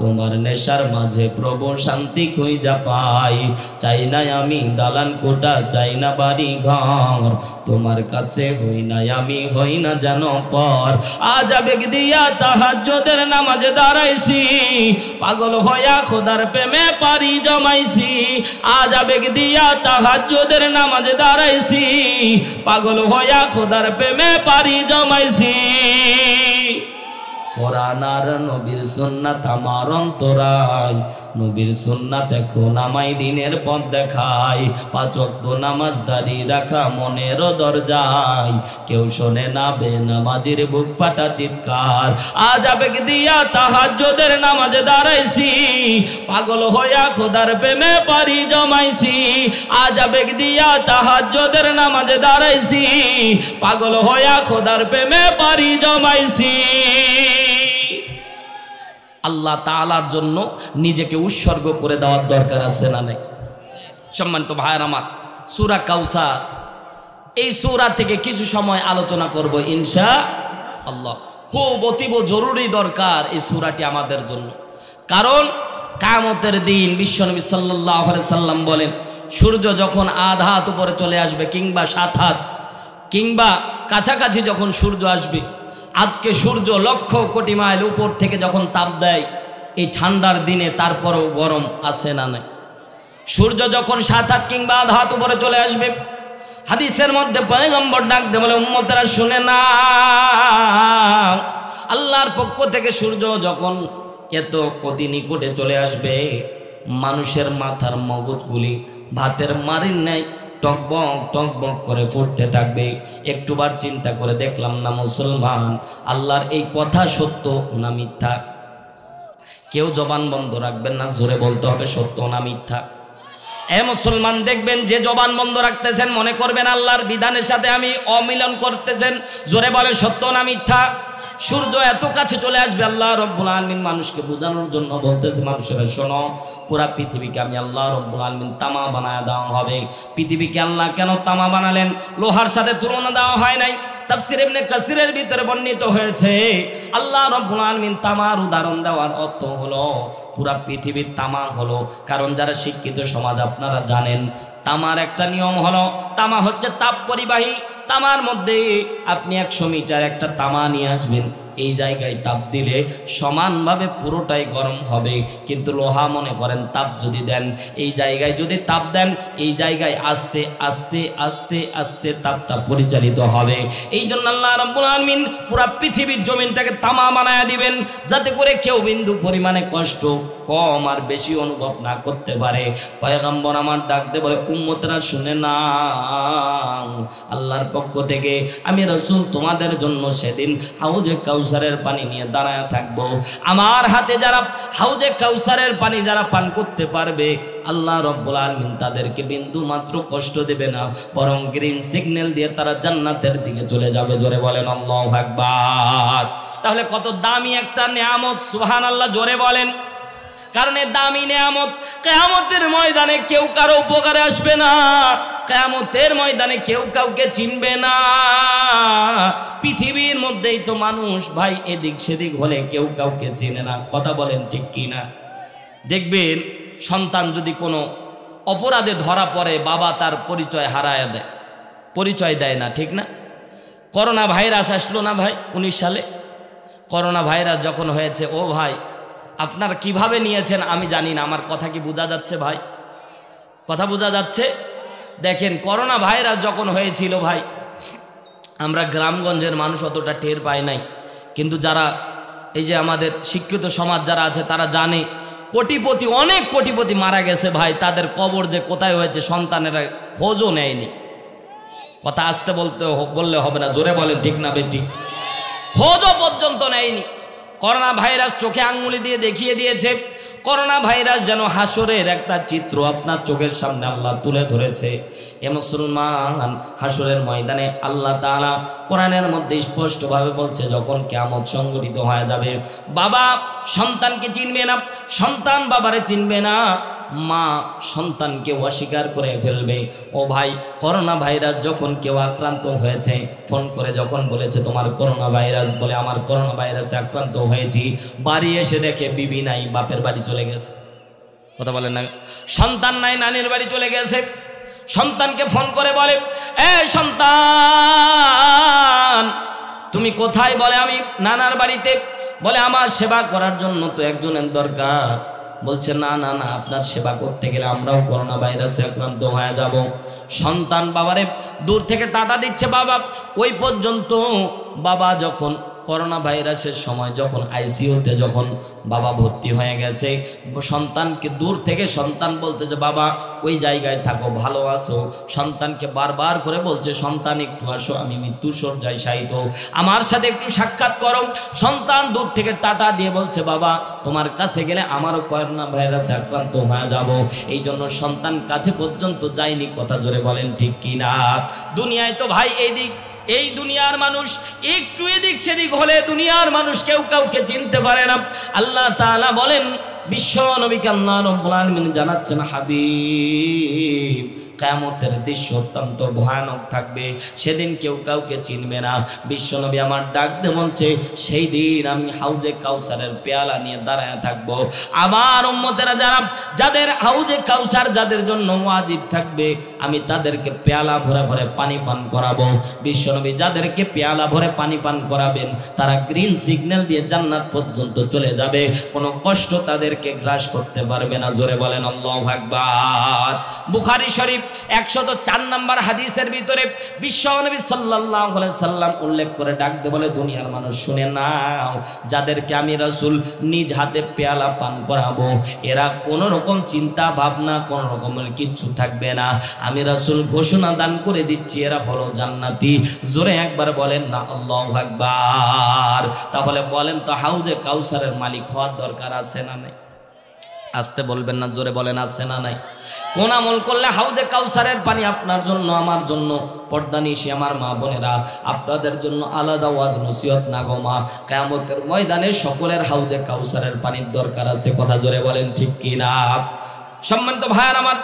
তোমার নেশার মাঝে প্রভু শান্তি খুঁজা পাই। চাই না আমি দালান কোটা, চাই না বাড়ি ঘর, তোমার কাছে হই না আমি, হই না যেন পর। আজ আবেগ দিয়া তাহাজ্জুদের নামাজে দাঁড়াইছি, পাগল হইয়া খোদার প্রেমে পারি জমাইছি। আজ আবেগ দিয়া তাহাজ্জুদের নামাজে দাঁড়াইছি, পাগল হইয়া খোদার প্রেমে পারি জমাইছি। কোরআন আর নবীর সুন্নাত আমার অন্তরায়, নবীর সুন্নাত এখন আমায় দিনের পথ দেখায়। পাঁচ ওয়াক্ত নামাজ দাঁড়ি রাখা মনের দরজায়, কেউ শোনে না বেনামাজির বুক ফাটা চিৎকার। আজ আবেগ দিয়া তাহাজ্জুদের নামাজে দাঁড়াইছি, পাগল হইয়া খোদার প্রেমে পারি জমাইছি। আজ আবেগ দিয়া তাহাজ্জুদের নামাজে দাঁড়াইছি, পাগল হইয়া খোদার প্রেমে পারি জমাইছি। আল্লাহ তাআলার জন্য নিজেকে উৎসর্গ করে দেওয়ার দরকার আছে না নাই? সম্মানিত ভাইয়ের আমার, সূরা কাউসার, এই সূরা থেকে কিছু সময় আলোচনা করব ইনশাআল্লাহ। খুব অতীব জরুরি দরকার এই সূরাটি আমাদের জন্য। কারণ কিয়ামতের দিন বিশ্বনবী সাল্লাল্লাহু আলাইহি সাল্লাম বলেন, সূর্য যখন আধা হাত উপরে চলে আসবে, কিংবা 7 হাত, কিংবা কাছাকাছি যখন সূর্য আসবে, আজকে সূর্য লক্ষ কোটি মাইল উপর থেকে যখন তাপ দেয় এই ঠান্ডার দিনে, তারপরেও গরম আছে না নাই? সূর্য যখন 7 হাত কিংবা আধা হাত উপরে চলে আসবে, হাদিসের মধ্যে পয়গম্বর ডাক দিয়ে বলে, উম্মতেরা শুনে না, আল্লাহর পক্ষ থেকে সূর্য যখন এত অতি নিকটে চলে আসবে, মানুষের মাথার মগজগুলি ভাতের মারির ন্যায় টকবক টকবক করে ফুটতে থাকবে। একটুবার চিন্তা করে দেখলাম না মুসলমান, আল্লাহর এই কথা সত্য না মিথ্যা? কেউ জবান বন্ধ রাখবেন না, জোরে বলতে হবে সত্য না মিথ্যা। মুসলমান, দেখবেন যে জবান বন্ধ রাখতেছেন মনে করবেন আল্লাহর বিধানের সাথে আমি অমিলন করতেছেন। জোরে বলে সত্য না মিথ্যা? সূর্য এত কাছে চলে আসবে, আল্লাহ রব্বুল আলামিন মানুষকে বোঝানোর জন্য বলতেছে, মানুষেরা শোনো, পুরা পৃথিবীকে আমি আল্লাহ রব্বুল আলামিন তামা বানায় দেওয়া হবে। পৃথিবীকে আল্লাহ কেন তামা বানালেন? লোহার সাথে তুলনা দেওয়া হয় নাই। তাফসীর ইবনে কাসিরের ভিতরে বর্ণিত হয়েছে, আল্লাহ রব্বুল আলামিন তামার উদাহরণ দেওয়ার অর্থ হলো পুরা পৃথিবীর তামা হলো, কারণ যারা শিক্ষিত সমাজ আপনারা জানেন তামার একটা নিয়ম হলো, তামা হচ্ছে তাপ পরিবাহী। তামার মধ্যে আপনি 100 মিটার একটা তামা নিয়ে আসবেন, এই জায়গায় তাপ দিলে সমানভাবে পুরোটাই গরম হবে। কিন্তু লোহা মনে করেন তাপ যদি দেন, এই জায়গায় যদি তাপ দেন, এই জায়গায় আস্তে আস্তে আস্তে আস্তে তাপটা পরিচালিত হবে। এই জন্য আল্লাহ রাব্বুল আলামিন পুরা পৃথিবীর জমিনটাকে তামা বানায় দিবেন, যাতে করে কেউ বিন্দু পরিমাণে কষ্ট কম আর বেশি অনুভব না করতে পারে। পয়গম্বর আমার ডাকতে বলে, উম্মতরা শুনে নাও, আল্লাহর পক্ষ থেকে আমি রাসূল তোমাদের জন্য সেদিন হাউজে কাউসারের পানি নিয়ে দাঁড়ায় থাকবো। আমার হাতে যারা হাউজে কাউসারের পানি যারা পান করতে পারবে, আল্লাহ রব্বুল আলামিন তাদেরকে বিন্দু মাত্র কষ্ট দেবে না, বরং গ্রিন সিগন্যাল দিয়ে তারা জান্নাতের দিকে চলে যাবে। জোরে বলেন আল্লাহু আকবার। তাহলে কত দামি একটা নিয়ামত, সুবহানাল্লাহ, জোরে বলেন। কারণ এই দামি নিয়ামত কিয়ামতের ময়দানে কেউ কারো উপকারে আসবে না, কিয়ামতের ময়দানে কেউ কাউকে চিনবে না। পৃথিবীর মধ্যেই তো মানুষ ভাই এদিক সেদিক হলে কেউ কাউকে চিনে না, কথা বলেন ঠিক কি না? দেখবেন সন্তান যদি কোনো অপরাধে ধরা পড়ে, বাবা তার পরিচয় হারায় দেয়, পরিচয় দেয় না, ঠিক না? করোনা ভাইরাস আসলো না ভাই 19 সালে? করোনা ভাইরাস যখন হয়েছে, ও ভাই আপনারা কিভাবে নিয়েছেন আমি জানি না, আমার কথা কি বোঝা যাচ্ছে ভাই? কথা বোঝা যাচ্ছে? দেখেন করোনা ভাইরাস যখন হয়েছিল ভাই, আমরা গ্রামগঞ্জের মানুষ অতটা টের পাই নাই, কিন্তু যারা এই যে আমাদের শিক্ষিত সমাজ যারা আছে তারা জানে কোটিপতি, অনেক কোটিপতি মারা গেছে ভাই, তাদের কবর যে কোথায় হয়েছে সন্তানেরা খোঁজও নেয়নি। কথা আসতে বললে হবে না, জোরে বলেন ঠিক না বেটি? খোঁজও পর্যন্ত নেয়নি। করোনা ভাইরাস চোখে আঙ্গুলি দিয়ে দেখিয়ে দিয়েছে, করোনা ভাইরাস যেন হাসরের একটা চিত্র আপনার চোখের সামনে আল্লাহ তুলে ধরেছে। এ মুসলমান, হাসরের ময়দানে আল্লাহ তাআলা কোরআনের মধ্যে স্পষ্টভাবে বলছে, যখন কিয়ামত সংঘটিত হয়ে যাবে, বাবা সন্তানকে চিনবে না, সন্তান বাবারে চিনবে না, মা সন্তানকে অস্বীকার করে ফেলবে। ও ভাই, করোনা ভাইরাস যখন কেউ আক্রান্ত হয়েছে, ফোন করে যখন বলেছে তোমার করোনা ভাইরাস, বলে আমার করোনা ভাইরাসে আক্রান্ত হয়েছি, বাড়ি এসে দেখে বিবি নাই, বাপের বাড়ি চলে গেছে। কথা বলেন না? সন্তান নাই, নানির বাড়ি চলে গেছে। সন্তানকে ফোন করে বলে, এ সন্তান তুমি কোথায়? বলে আমি নানার বাড়িতে। বলে আমার সেবা করার জন্য তো একজনের দরকার। বলছে না না না, আপনার সেবা করতে গেলে আমরাও করোনা ভাইরাসে আক্রান্ত হয়ে যাব। সন্তান বাবারে দূর থেকে টাটা দিচ্ছে, বাবা ওই পর্যন্ত। বাবা যখন করোনা ভাইরাসের সময় যখন আইসিইউতে যখন বাবা ভর্তি হয়ে গেছে, সন্তানকে দূর থেকে সন্তান বলতেছে বাবা ওই জায়গায় থাকো, ভালো আছো। সন্তানকে বারবার করে বলছে সন্তান একটু আসো, আমি মৃত্যুর শয্যায় শায়িত, আমার সাথে একটু সাক্ষাৎ করো। সন্তান দূর থেকে টাটা দিয়ে বলছে বাবা তোমার কাছে গেলে আমারও করোনা ভাইরাসে আক্রান্ত হয়ে যাব। এই জন্য সন্তান কাছে পর্যন্ত যায়নি। কথা জোরে বলেন ঠিক কিনা? দুনিয়ায় তো ভাই এই দুনিয়ার মানুষ একটু এদিক সেদিক হলে দুনিয়ার মানুষ কেউ কাউকে চিনতে পারে না। আল্লাহ তাআলা বলেন, বিশ্ব নবীকে আল্লাহ রাব্বুল আলামিন জানাচ্ছেন, হাবিব কিয়ামতের দৃশ্য অত্যন্ত ভয়ানক থাকবে, সেদিন কেউ কাউকে চিনবে না। বিশ্বনবী আমার ডাক দিয়ে বলছে, সেই দিন আমি হাউজে কাউসারের পেয়ালা নিয়ে দাঁড়ায় থাকবো। আমার উম্মতেরা যাদের হাউজে কাউসার যাদের জন্য ওয়াজিব থাকবে, আমি তাদেরকে পেয়ালা ভরে ভরে পানি পান করাবো। বিশ্বনবী যাদেরকে পেয়ালা ভরে পানি পান করাবেন, তারা গ্রিন সিগন্যাল দিয়ে জান্নাত পর্যন্ত চলে যাবে, কোনো কষ্ট তাদেরকে গ্রাস করতে পারবে না। জোরে বলেন আল্লাহু আকবার। বুখারী শরীফ 104 নম্বর হাদিসের ভিতরে বিশ্বনবী সাল্লাল্লাহু আলাইহি সাল্লাম উল্লেখ করে ডাক দিয়ে বলে, দুনিয়ার মানুষ শুনে নাও, যাদেরকে আমি রাসূল নিজ হাতে পেয়ালা পান করাবো, এরা কোনো রকম চিন্তা ভাবনা কোনো রকমের কিচ্ছু থাকবে না। আমি রাসূল ঘোষণা দান করে দিচ্ছি, এরা হলো জান্নাতি। জোরে একবার বলেন না আল্লাহু আকবার। তাহলে বলেন তো, হাউজে কাউসারের মালিক হওয়ার দরকার আছে না নাই? আসতে বলবেন না, জোরে বলেন আছে না নাই? কোন আমল করলে হাউজে কাউসারের পানি আপনার জন্য, আমার জন্য, পর্দানিশি আমার মা বোনেরা, আপনাদের জন্য আলাদা ওয়াজ নসিহত না গো মা, কিয়ামতের ময়দানে সকলের হাউজে কাউসারের পানির দরকার আছে। কথা জোরে বলেন ঠিক কি না? সম্মানিত ভাইয়ার আমার,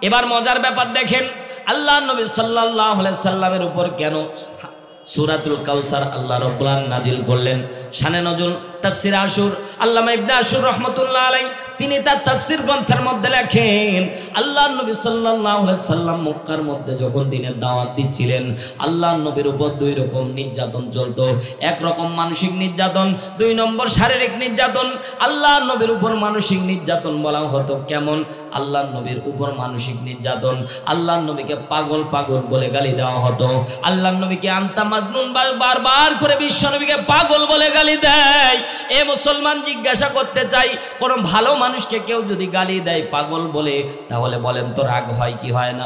এবার মজার ব্যাপার দেখেন, আল্লাহ নবী সাল্লাল্লাহু আলাইহি সাল্লামের উপর কেন সূরাতুল কাউসার আল্লাহ রাব্বুল আলামিন নাজিল করলেন? শানে নজুল তাফসীর আশুর আল্লামা ইবনে আশুর রাহমাতুল্লাহ আলাইহি তিনি তার তাফসীর গ্রন্থের মধ্যে লেখেন, আল্লাহর নবী সাল্লাল্লাহু আলাইহি সাল্লাম মক্কার মধ্যে যখন দ্বীনের দাওয়াত দিচ্ছিলেন, আল্লাহর নবীর উপর দুই রকম নির্যাতন চলতো। এক রকম মানসিক নির্যাতন, দুই নম্বর শারীরিক নির্যাতন। আল্লাহর নবীর উপর মানসিক নির্যাতন বলা হতো কেমন? আল্লাহর নবীর উপর মানসিক নির্যাতন, আল্লাহর নবীকে পাগল পাগল বলে গালি দেওয়া হতো। আল্লাহর নবীকে আনতা মাজনুন বারবার করে বিশ্ব নবীকে পাগল বলে গালি দেয়। এ মুসলমান, জিজ্ঞাসা করতে চাই, কোন ভালো মানুষকে কেউ যদি গালি দেয় পাগল বলে, তাহলে বলেন তো রাগ হয় কি হয় না?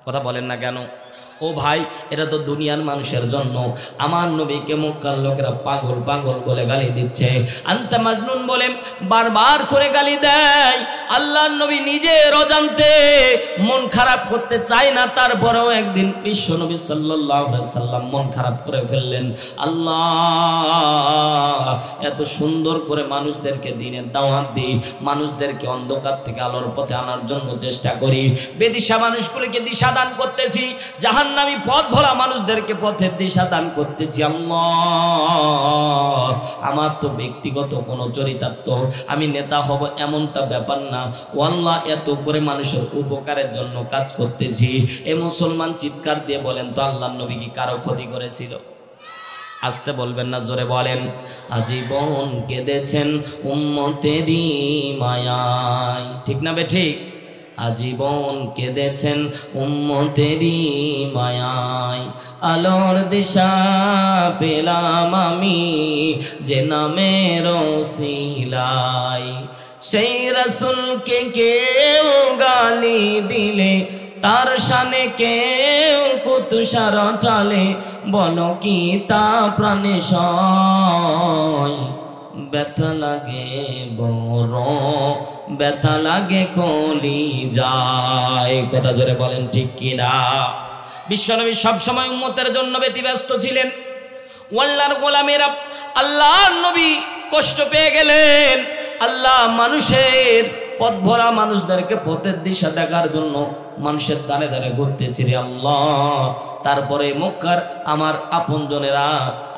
কথা বলেন না কেন? ও ভাই, এটা তো দুনিয়ার মানুষের জন্য। আমার নবীকে মক্কার লোকেরা পাগল পাগল বলে গালি দিচ্ছে, আনতা মাজনুন বলে বারবার করে গালি দেয়। আল্লাহর নবী নিজের অজান্তে মন খারাপ করতে চায় না, তারপরেও একদিন বিশ্ব নবী সাল্লাল্লাহু আলাইহি সাল্লাম মন খারাপ করে ফেললেন। আল্লাহ, এত সুন্দর করে মানুষদেরকে দ্বীনের দাওয়াত দিই, মানুষদেরকে অন্ধকার থেকে আলোর পথে আনার জন্য চেষ্টা করি, বেদিশা মানুষগুলিকে দিশা দান করতেছি, জাহান্নামী পথ ভরা মানুষদেরকে পথের দিশা দান করতেছি। আল্লাহ, আমার তো ব্যক্তিগত কোনো চরিতার্থ, আমি নেতা হব এমনটা ব্যাপার না। ও আল্লাহ, এত করে মানুষের উপকারের জন্য কাজ করতেছি। এ মুসলমান চিৎকার দিয়ে বলেন তো, আল্লাহর নবী কি কারো ক্ষতি করেছিল? আসতে বলবেন না, জোরে বলেন। আজীবন কেঁদেছেন উম্মতেরই মায়ায়, ঠিক না বে ঠিক? আজীবন কেঁদেছেন উম্মতেরই মায়ায়, আলোর দিশা পেলাম আমি যে নামের ওসিলায়। সেই রাসূলকে কেউ গালি দিলে, তার শানে কেউ কুতুষার টালে, বলো কি তা প্রাণে সয়? ব্যথা লাগে বড়, ব্যথা লাগে কলিজায়। কথা জোরে বলেন ঠিক কিনা? বিশ্বনবী সবসময় উম্মতের জন্য ব্যতিব্যস্ত ছিলেন। আল্লাহর গোলামেরা, আল্লাহর নবী কষ্ট পেয়ে গেলেন। আল্লাহ মানুষের পথ ভরা মানুষদেরকে পথের দিশা দেখার জন্য মানুষের দানে দানে ঘুরতেছি রে আল্লাহ। তারপরে মক্কার আমার আপনজনেরা,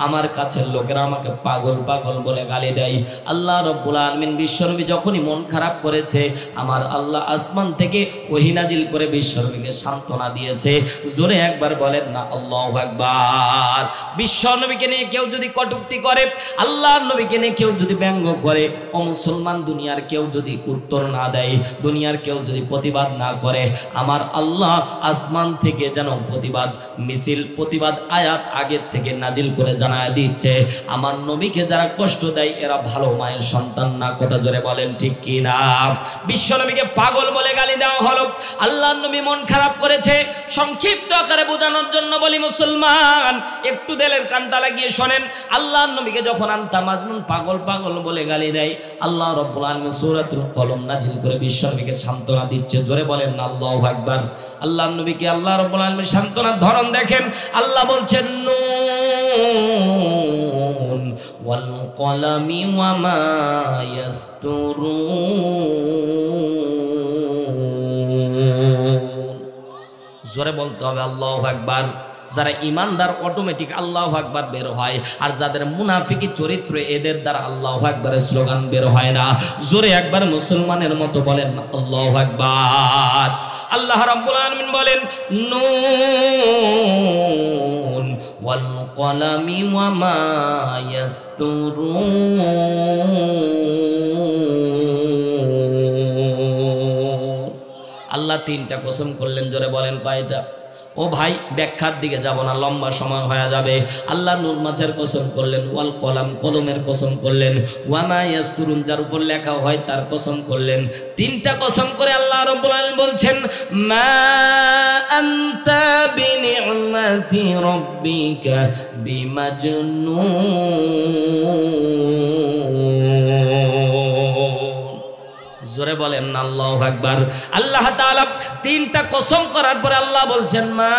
আমার কাছের লোকেরা আমাকে পাগল পাগল বলে গালি দেয়। আল্লাহ রব্বুল আলামিন বিশ্বনবী যখনই মন খারাপ করেছে, আমার আল্লাহ আসমান থেকে ওহী নাজিল করে বিশ্বনবীকে সান্ত্বনা দিয়েছে। জোরে একবার বলেন না আল্লাহু আকবার। বিশ্বনবীকে নিয়ে কেউ যদি কটূক্তি করে, আল্লাহর নবীকে নিয়ে কেউ যদি ব্যঙ্গ করে, ও মুসলমান, দুনিয়ার কেউ যদি উত্তর না দেয়, দুনিয়ার কেউ যদি প্রতিবাদ না করে, আমার আল্লাহ আসমান থেকে যেন প্রতিবাদ মিছিল, প্রতিবাদ আয়াত আগের থেকে নাজিল করে জানায় দিচ্ছে, আমার নবীকে যারা কষ্ট দেয় এরা ভালো মায়ের সন্তান না। কথা জোরে বলেন ঠিক কি না? বিশ্ব নবীকে পাগল বলে গালি দেওয়া হলো। আল্লাহর নবী মন খারাপ করেছে। সংক্ষিপ্ত আকারে বোঝানোর জন্য বলি, মুসলমান একটু দিলের কানটা লাগিয়ে শোনেন। আল্লাহর নবীকে যখন আনতা মাজনুন পাগল পাগল বলে গালি দেয়, আল্লাহ রাব্বুল আলামিন সূরাতুল কলম নাজিল করে বিশ্ব নবীকে সান্ত্বনা দিচ্ছে। জোরে বলেন না আল্লাহু আকবার। আল্লাহর নবীকে আল্লাহ রাব্বুল আলামিন সান্ত্বনার ধরন দেখেন। আল্লাহ বলছেন, নুন ওয়াল কলামি ওয়া মা ইয়াসতুরুন। জোরে বলতে হবে আল্লাহু আকবার। যারা ইমানদার অটোমেটিক আল্লাহু আকবার বের হয়, আর যাদের মুনাফিকি চরিত্র এদের দ্বারা আল্লাহু আকবারের স্লোগান বের হয় না। জোরে একবার মুসলমানের মতো বলেন আল্লাহু আকবার। আল্লাহ রাব্বুল আলামিন বলেন, নুন ওয়াল কলামি ওয়া মা ইয়াসতুরুন। আল্লাহ তিনটা কসম করলেন। জোরে বলেন কয়টা? ও ভাই, ব্যাখ্যার দিকে যাব না, লম্বা সময় হয়ে যাবে। আল্লাহ নূর মাছের কসম করলেন, ওয়াল কলাম কলমের কসম করলেন, ওয়া মা ইয়াসতুরুন যার উপর লেখা হয় তার কসম করলেন। তিনটা কসম করে আল্লাহ রাব্বুল আলামিন বলছেন, মা আনতা বিনি'মাতি রাব্বিকা বিমাজনুন। জোরে বলেন না আল্লাহু আকবার। আল্লাহ তাআলা তিনটা কসম করার পরে আল্লাহ বলছেন মা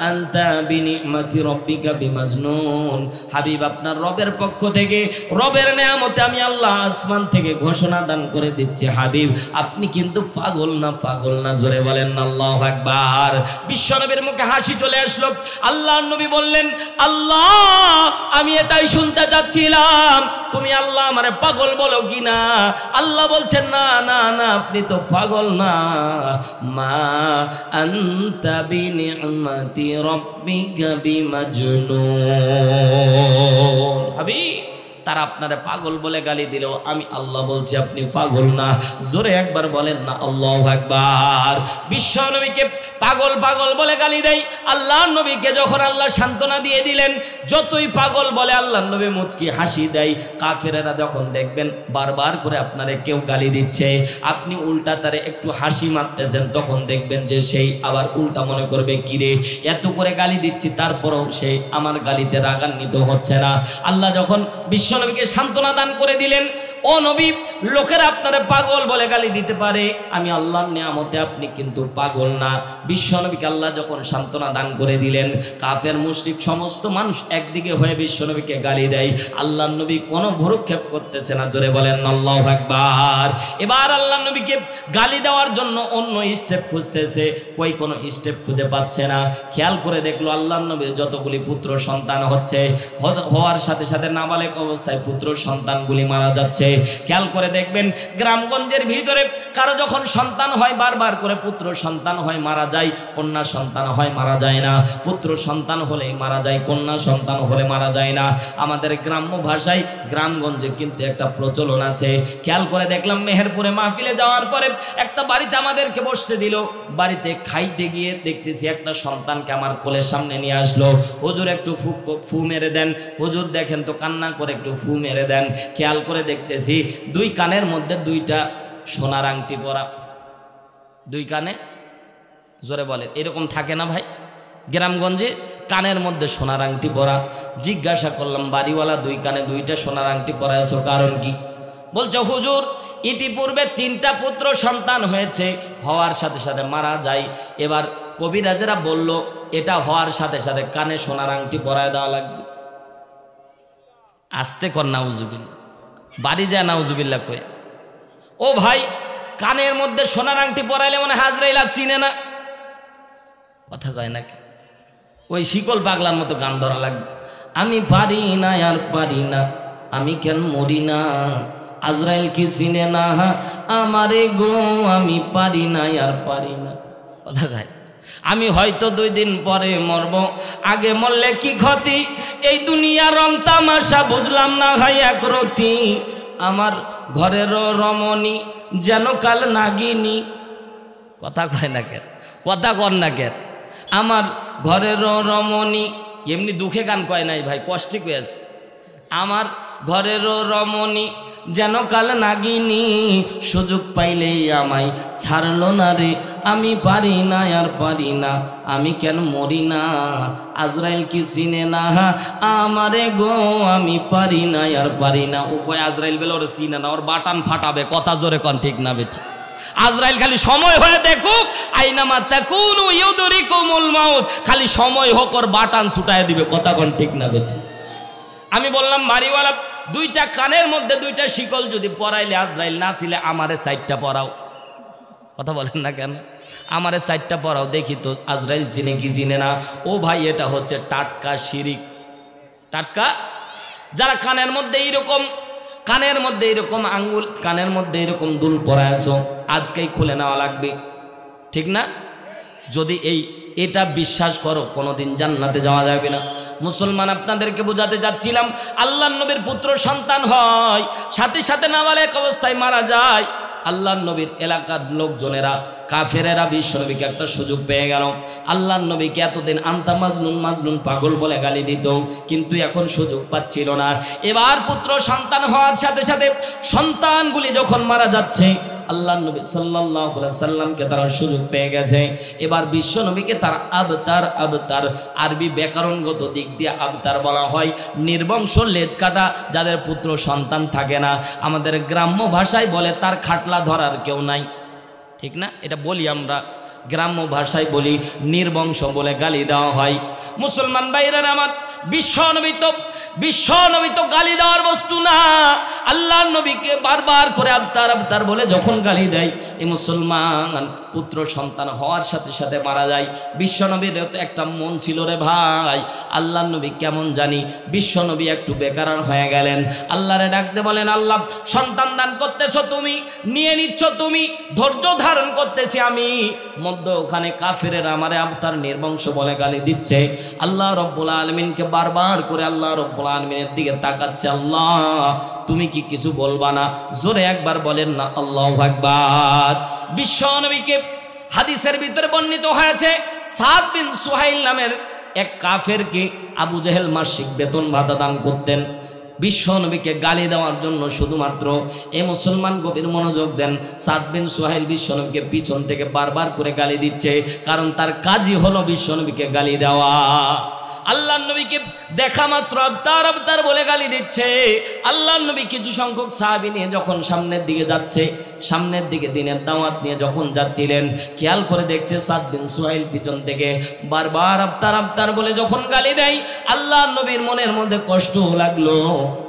আনতা বিনিমাতি রাব্বিকা বিমাজনুন, হাবিব আপনার রবের পক্ষ থেকে রবের নেয়ামতে আমি আল্লাহ আসমান থেকে ঘোষণা দান করে দিচ্ছি হাবিব আপনি কিন্তু পাগল না, পাগল না। জোরে বলেন না আল্লাহু আকবার। বিশ্বনবীর মুখে হাসি চলে আসলো। আল্লাহর নবী বললেন আল্লাহ আমি এটাই শুনতে চাচ্ছিলাম, তুমি আল্লাহ আমারে পাগল বলো কিনা। আল্লাহ বলছেন না না না আপনি তো পাগল না। মা আনতা বিনিমাতি রাব্বিকা বিমাজনুন, হাবিব তারা আপনারে পাগল বলে গালি দিলেও আমি আল্লাহ বলছি আপনি পাগল না। জোরে একবার বলেন না আল্লাহু আকবার। বিশ্ব নবীকে পাগল পাগল বলে গালি দেয়, আল্লাহর নবীকে যখন আল্লাহ সান্ত্বনা দিয়ে দিলেন যতই পাগল বলে আল্লাহর নবী মুচকি হাসি দেয়। কাফেরেরা যখন দেখবেন বারবার করে আপনারে কেউ গালি দিচ্ছে, আপনি উল্টা তারে একটু হাসি মারতেছেন, তখন দেখবেন যে সেই আবার উল্টা মনে করবে কিরে এত করে গালি দিচ্ছি তারপরেও সে আমার গালিতে রাগান্বিত হচ্ছে না। আল্লাহ যখন বিশ্ব নবীকে সান্ত্বনা দান করে দিলেন, ও নবী লোকেরা আপনারে পাগল বলে গালি দিতে পারে, আমি আল্লাহর নিয়ামতে আপনি কিন্তু পাগল না। বিশ্ব নবীকে আল্লাহ যখন সান্ত্বনা দান করে দিলেন, কাফের মুশরিক সমস্ত মানুষ একদিকে হয়ে বিশ্ব নবীকে গালি দেয়, আল্লাহর নবী কোনো ভ্রুক্ষেপ করতেছে না। জোরে বলেন আল্লাহু আকবার। এবার আল্লাহর নবীকে গালি দেওয়ার জন্য অন্য স্টেপ খুঁজতেছে, কই কোনো স্টেপ খুঁজে পাচ্ছে না। খেয়াল করে দেখলো আল্লাহর নবীর যতগুলি পুত্র সন্তান হচ্ছে, হওয়ার সাথে সাথে নাবালেক অবস্থায় পুত্র সন্তানগুলি মারা যাচ্ছে। খেয়াল করে দেখবেন গ্রামগঞ্জের ভিতরে কারো যখন সন্তান হয় বারবার করে পুত্র সন্তান হয় মারা যায়, কন্যা সন্তান হয় মারা যায় না। পুত্র সন্তান হলেই মারা যায়, কন্যা সন্তান হলে মারা যায় না। আমাদের গ্রাম্য ভাষায় গ্রামগঞ্জে কিন্তু একটা প্রচলন আছে। খেয়াল করে দেখলাম মেহেরপুরে মাহফিলে যাওয়ার পরে একটা বাড়িতে আমাদেরকে বসতে দিল, বাড়িতে খাইতে গিয়ে দেখতেছি একটা সন্তানকে আমার কোলের সামনে নিয়ে আসলো, হুজুর একটু ফু মেরে দেন, হুজুর দেখেন তো কান্না করে একটু ফু মেরে দেন। খেয়াল করে দেখতেছি দুই কানের মধ্যে দুইটা সোনার আংটি পরা, দুই কানে, জোরে বলেন এরকম থাকে না ভাই গ্রামগঞ্জে, কানের মধ্যে সোনার আংটি পরা। জিজ্ঞাসা করলাম বাড়িওয়ালা দুই কানে দুইটা সোনার আংটি পরা আছো কারণ কি? বলছে হুজুর ইতিপূর্বে 3টা পুত্র সন্তান হয়েছে, হওয়ার সাথে সাথে মারা যায়। এবার কবিরাজেরা বলল এটা হওয়ার সাথে সাথে কানে সোনার আংটি পরায় দেওয়া লাগবে। আস্তে কর নাউজুবিল্লাহ, বাড়ি যায় নাউজুবিল্লাহ কয়ে। ও ভাই কানের মধ্যে সোনার আংটি পরাইলে মানে হাজরাইল চিনে না, কথা কয় নাকি? ওই শিকল পাগলার মতো গান ধরা লাগবে। আমি পারি না আর পারি না, আমি কেন মরি না, আজরাইল কি চিনে না আমারে গো, আমি পারি না আর পারি না, কথা কয়। আমি হয়তো 2 দিন পরে মরব, আগে মরলে কি ক্ষতি, এই দুনিয়া রং তামাশা বুঝলাম না হয় একরতি, আমার ঘরেরও রমণী যেন কাল নাগিনী, কথা কয় না কেন, কথা কর না কেন, আমার ঘরেরও রমণী, এমনি দুঃখে গান কয় নাই ভাই, কষ্টে কয়েছে, আমার ঘরেরও রমণী যেন কাল নাগিনী, সুযোগ পাইলেই আমায় ছাড়লো না রে, আমি পারি না আর পারি না, আমি কেন মরি না, আজরাইল কি চিনে না আমারে গো, আমি পারি না আর পারি না। ও কয় আজরাইল বেলে ওরে চিনে না, ওর বাটান ফাটাবে, কথা জোরে কন ঠিক না বেঠি। আজরাইল খালি সময় হয়ে দেখুক, আইনামা তাকুনু ইউদরিকুমুল মাউত, খালি সময় হোক ওর বাটান ছুটায় দিবে, কথা কন ঠিক না বেঠি। আমি বললাম বাড়িওয়ালা 2টা কানের মধ্যে 2টা শিকল যদি পরাইলে আজরাইল না ছিলে আমারে 4টা পরাও, কথা বলেন না কেন, আমারে 4টা পরাও দেখি তো আজরাইল চিনে কি চিনে না। ও ভাই এটা হচ্ছে টাটকা শিরিক, টাটকা। যারা কানের মধ্যে এইরকম আঙ্গুল, কানের মধ্যে এরকম দুল পরায় আছো, আজকেই খুলে নেওয়া লাগবে, ঠিক না? যদি এটা বিশ্বাস করো কোনোদিন জান্নাতে যাওয়া যাবে না। মুসলমান আপনাদেরকে বোঝাতে যাচ্ছিলাম, আল্লাহর নবীর পুত্র সন্তান হয়, সাথে সাথে নাবালেক অবস্থায় মারা যায়। আল্লাহর নবীর এলাকার লোকজনেরা কাফেরেরা বিশ্ব নবীকে একটা সুযোগ পেয়ে গেল। আল্লাহর নবীকে এতদিন আন্তা মাজনুন মাজনুন পাগল বলে গালি দিত, কিন্তু এখন সুযোগ পাচ্ছিল না। এবার পুত্র সন্তান হওয়ার সাথে সাথে সন্তানগুলি যখন মারা যাচ্ছে, আল্লাহ নবী সাল্লাল্লাহু আলাইহি সাল্লামকে তারা সুযোগ পেয়ে গেছে। এবার বিশ্ব নবীকে তারা আবতার আরবি ব্যাকরণগত দিক দিয়ে আবতার বলা হয়। নির্বংশ লেজ কাটা যাদের পুত্র সন্তান থাকে না, আমাদের গ্রাম্য ভাষায় বলে তার খাটলা ধরার কেউ নাই, ঠিক না? এটা বলি আমরা গ্রাম্য ভাষায় বলি, নির্বংশ বলে গালি দেওয়া হয়। মুসলমান ভাইরা আমার, বিশ্ব নবী তো গালি দেওয়ার বস্তু না। আল্লাহর নবীকে বারবার করে আবতার বলে যখন গালি দেয়, এই মুসলমান পুত্র সন্তান হওয়ার সাথে সাথে মারা যায়। বিশ্ব নবীর তো একটা মন ছিল রে ভাই, আল্লাহর নবী কেমন জানি বিশ্ব নবী একটু বেকার হয়ে গেলেন। আল্লাহরে ডাকতে বলেন, আল্লাহ সন্তান দান করতেছ তুমি, নিয়ে নিচ্ছ তুমি, ধৈর্য ধারণ করতেছি আমি, মধ্য ওখানে কাফেরের আমারে আবতার নির্বংশ বলে গালি দিচ্ছে। আল্লাহ রব্বুল আলামিনকে বারবার করে আল্লাহ রব্বুল আলামিনের দিকে তাকাচ্ছে, আল্লাহ তুমি কি কিছু বলবা না? জোরে একবার বলেন না আল্লাহু আকবার। বিশ্ব নবীকে হাদিসের ভিতরে বর্ণিত হয়েছে, সাদ বিন সুহাইল নামের এক কাফেরকে আবু জেহেল মাসিক বেতন ভাতা দান করতেন বিশ্ব নবীকে গালি দেওয়ার জন্য। শুধুমাত্র এই মুসলমান গভীর মনোযোগ দেন, সাদ বিন সুহাইল বিশ্ব নবীকে পিছন থেকে বারবার করে গালি দিচ্ছে, কারণ তার কাজই হলো বিশ্ব নবীকে গালি দেওয়া। আল্লাহর নবীকে দেখা মাত্র আবতার বলে গালি দিচ্ছে। আল্লাহর নবী কিছু সংখ্যক সাহাবী নিয়ে যখন সামনের দিকে যাচ্ছে, সামনের দিকে দিনের দাওয়াত নিয়ে যখন যাচ্ছিলেন, খেয়াল করে দেখছে সাদ বিন সুহাইল পিছন থেকে বারবার আবতার বলে যখন গালি দেয়, আল্লাহর নবীর মনের মধ্যে কষ্ট লাগলো।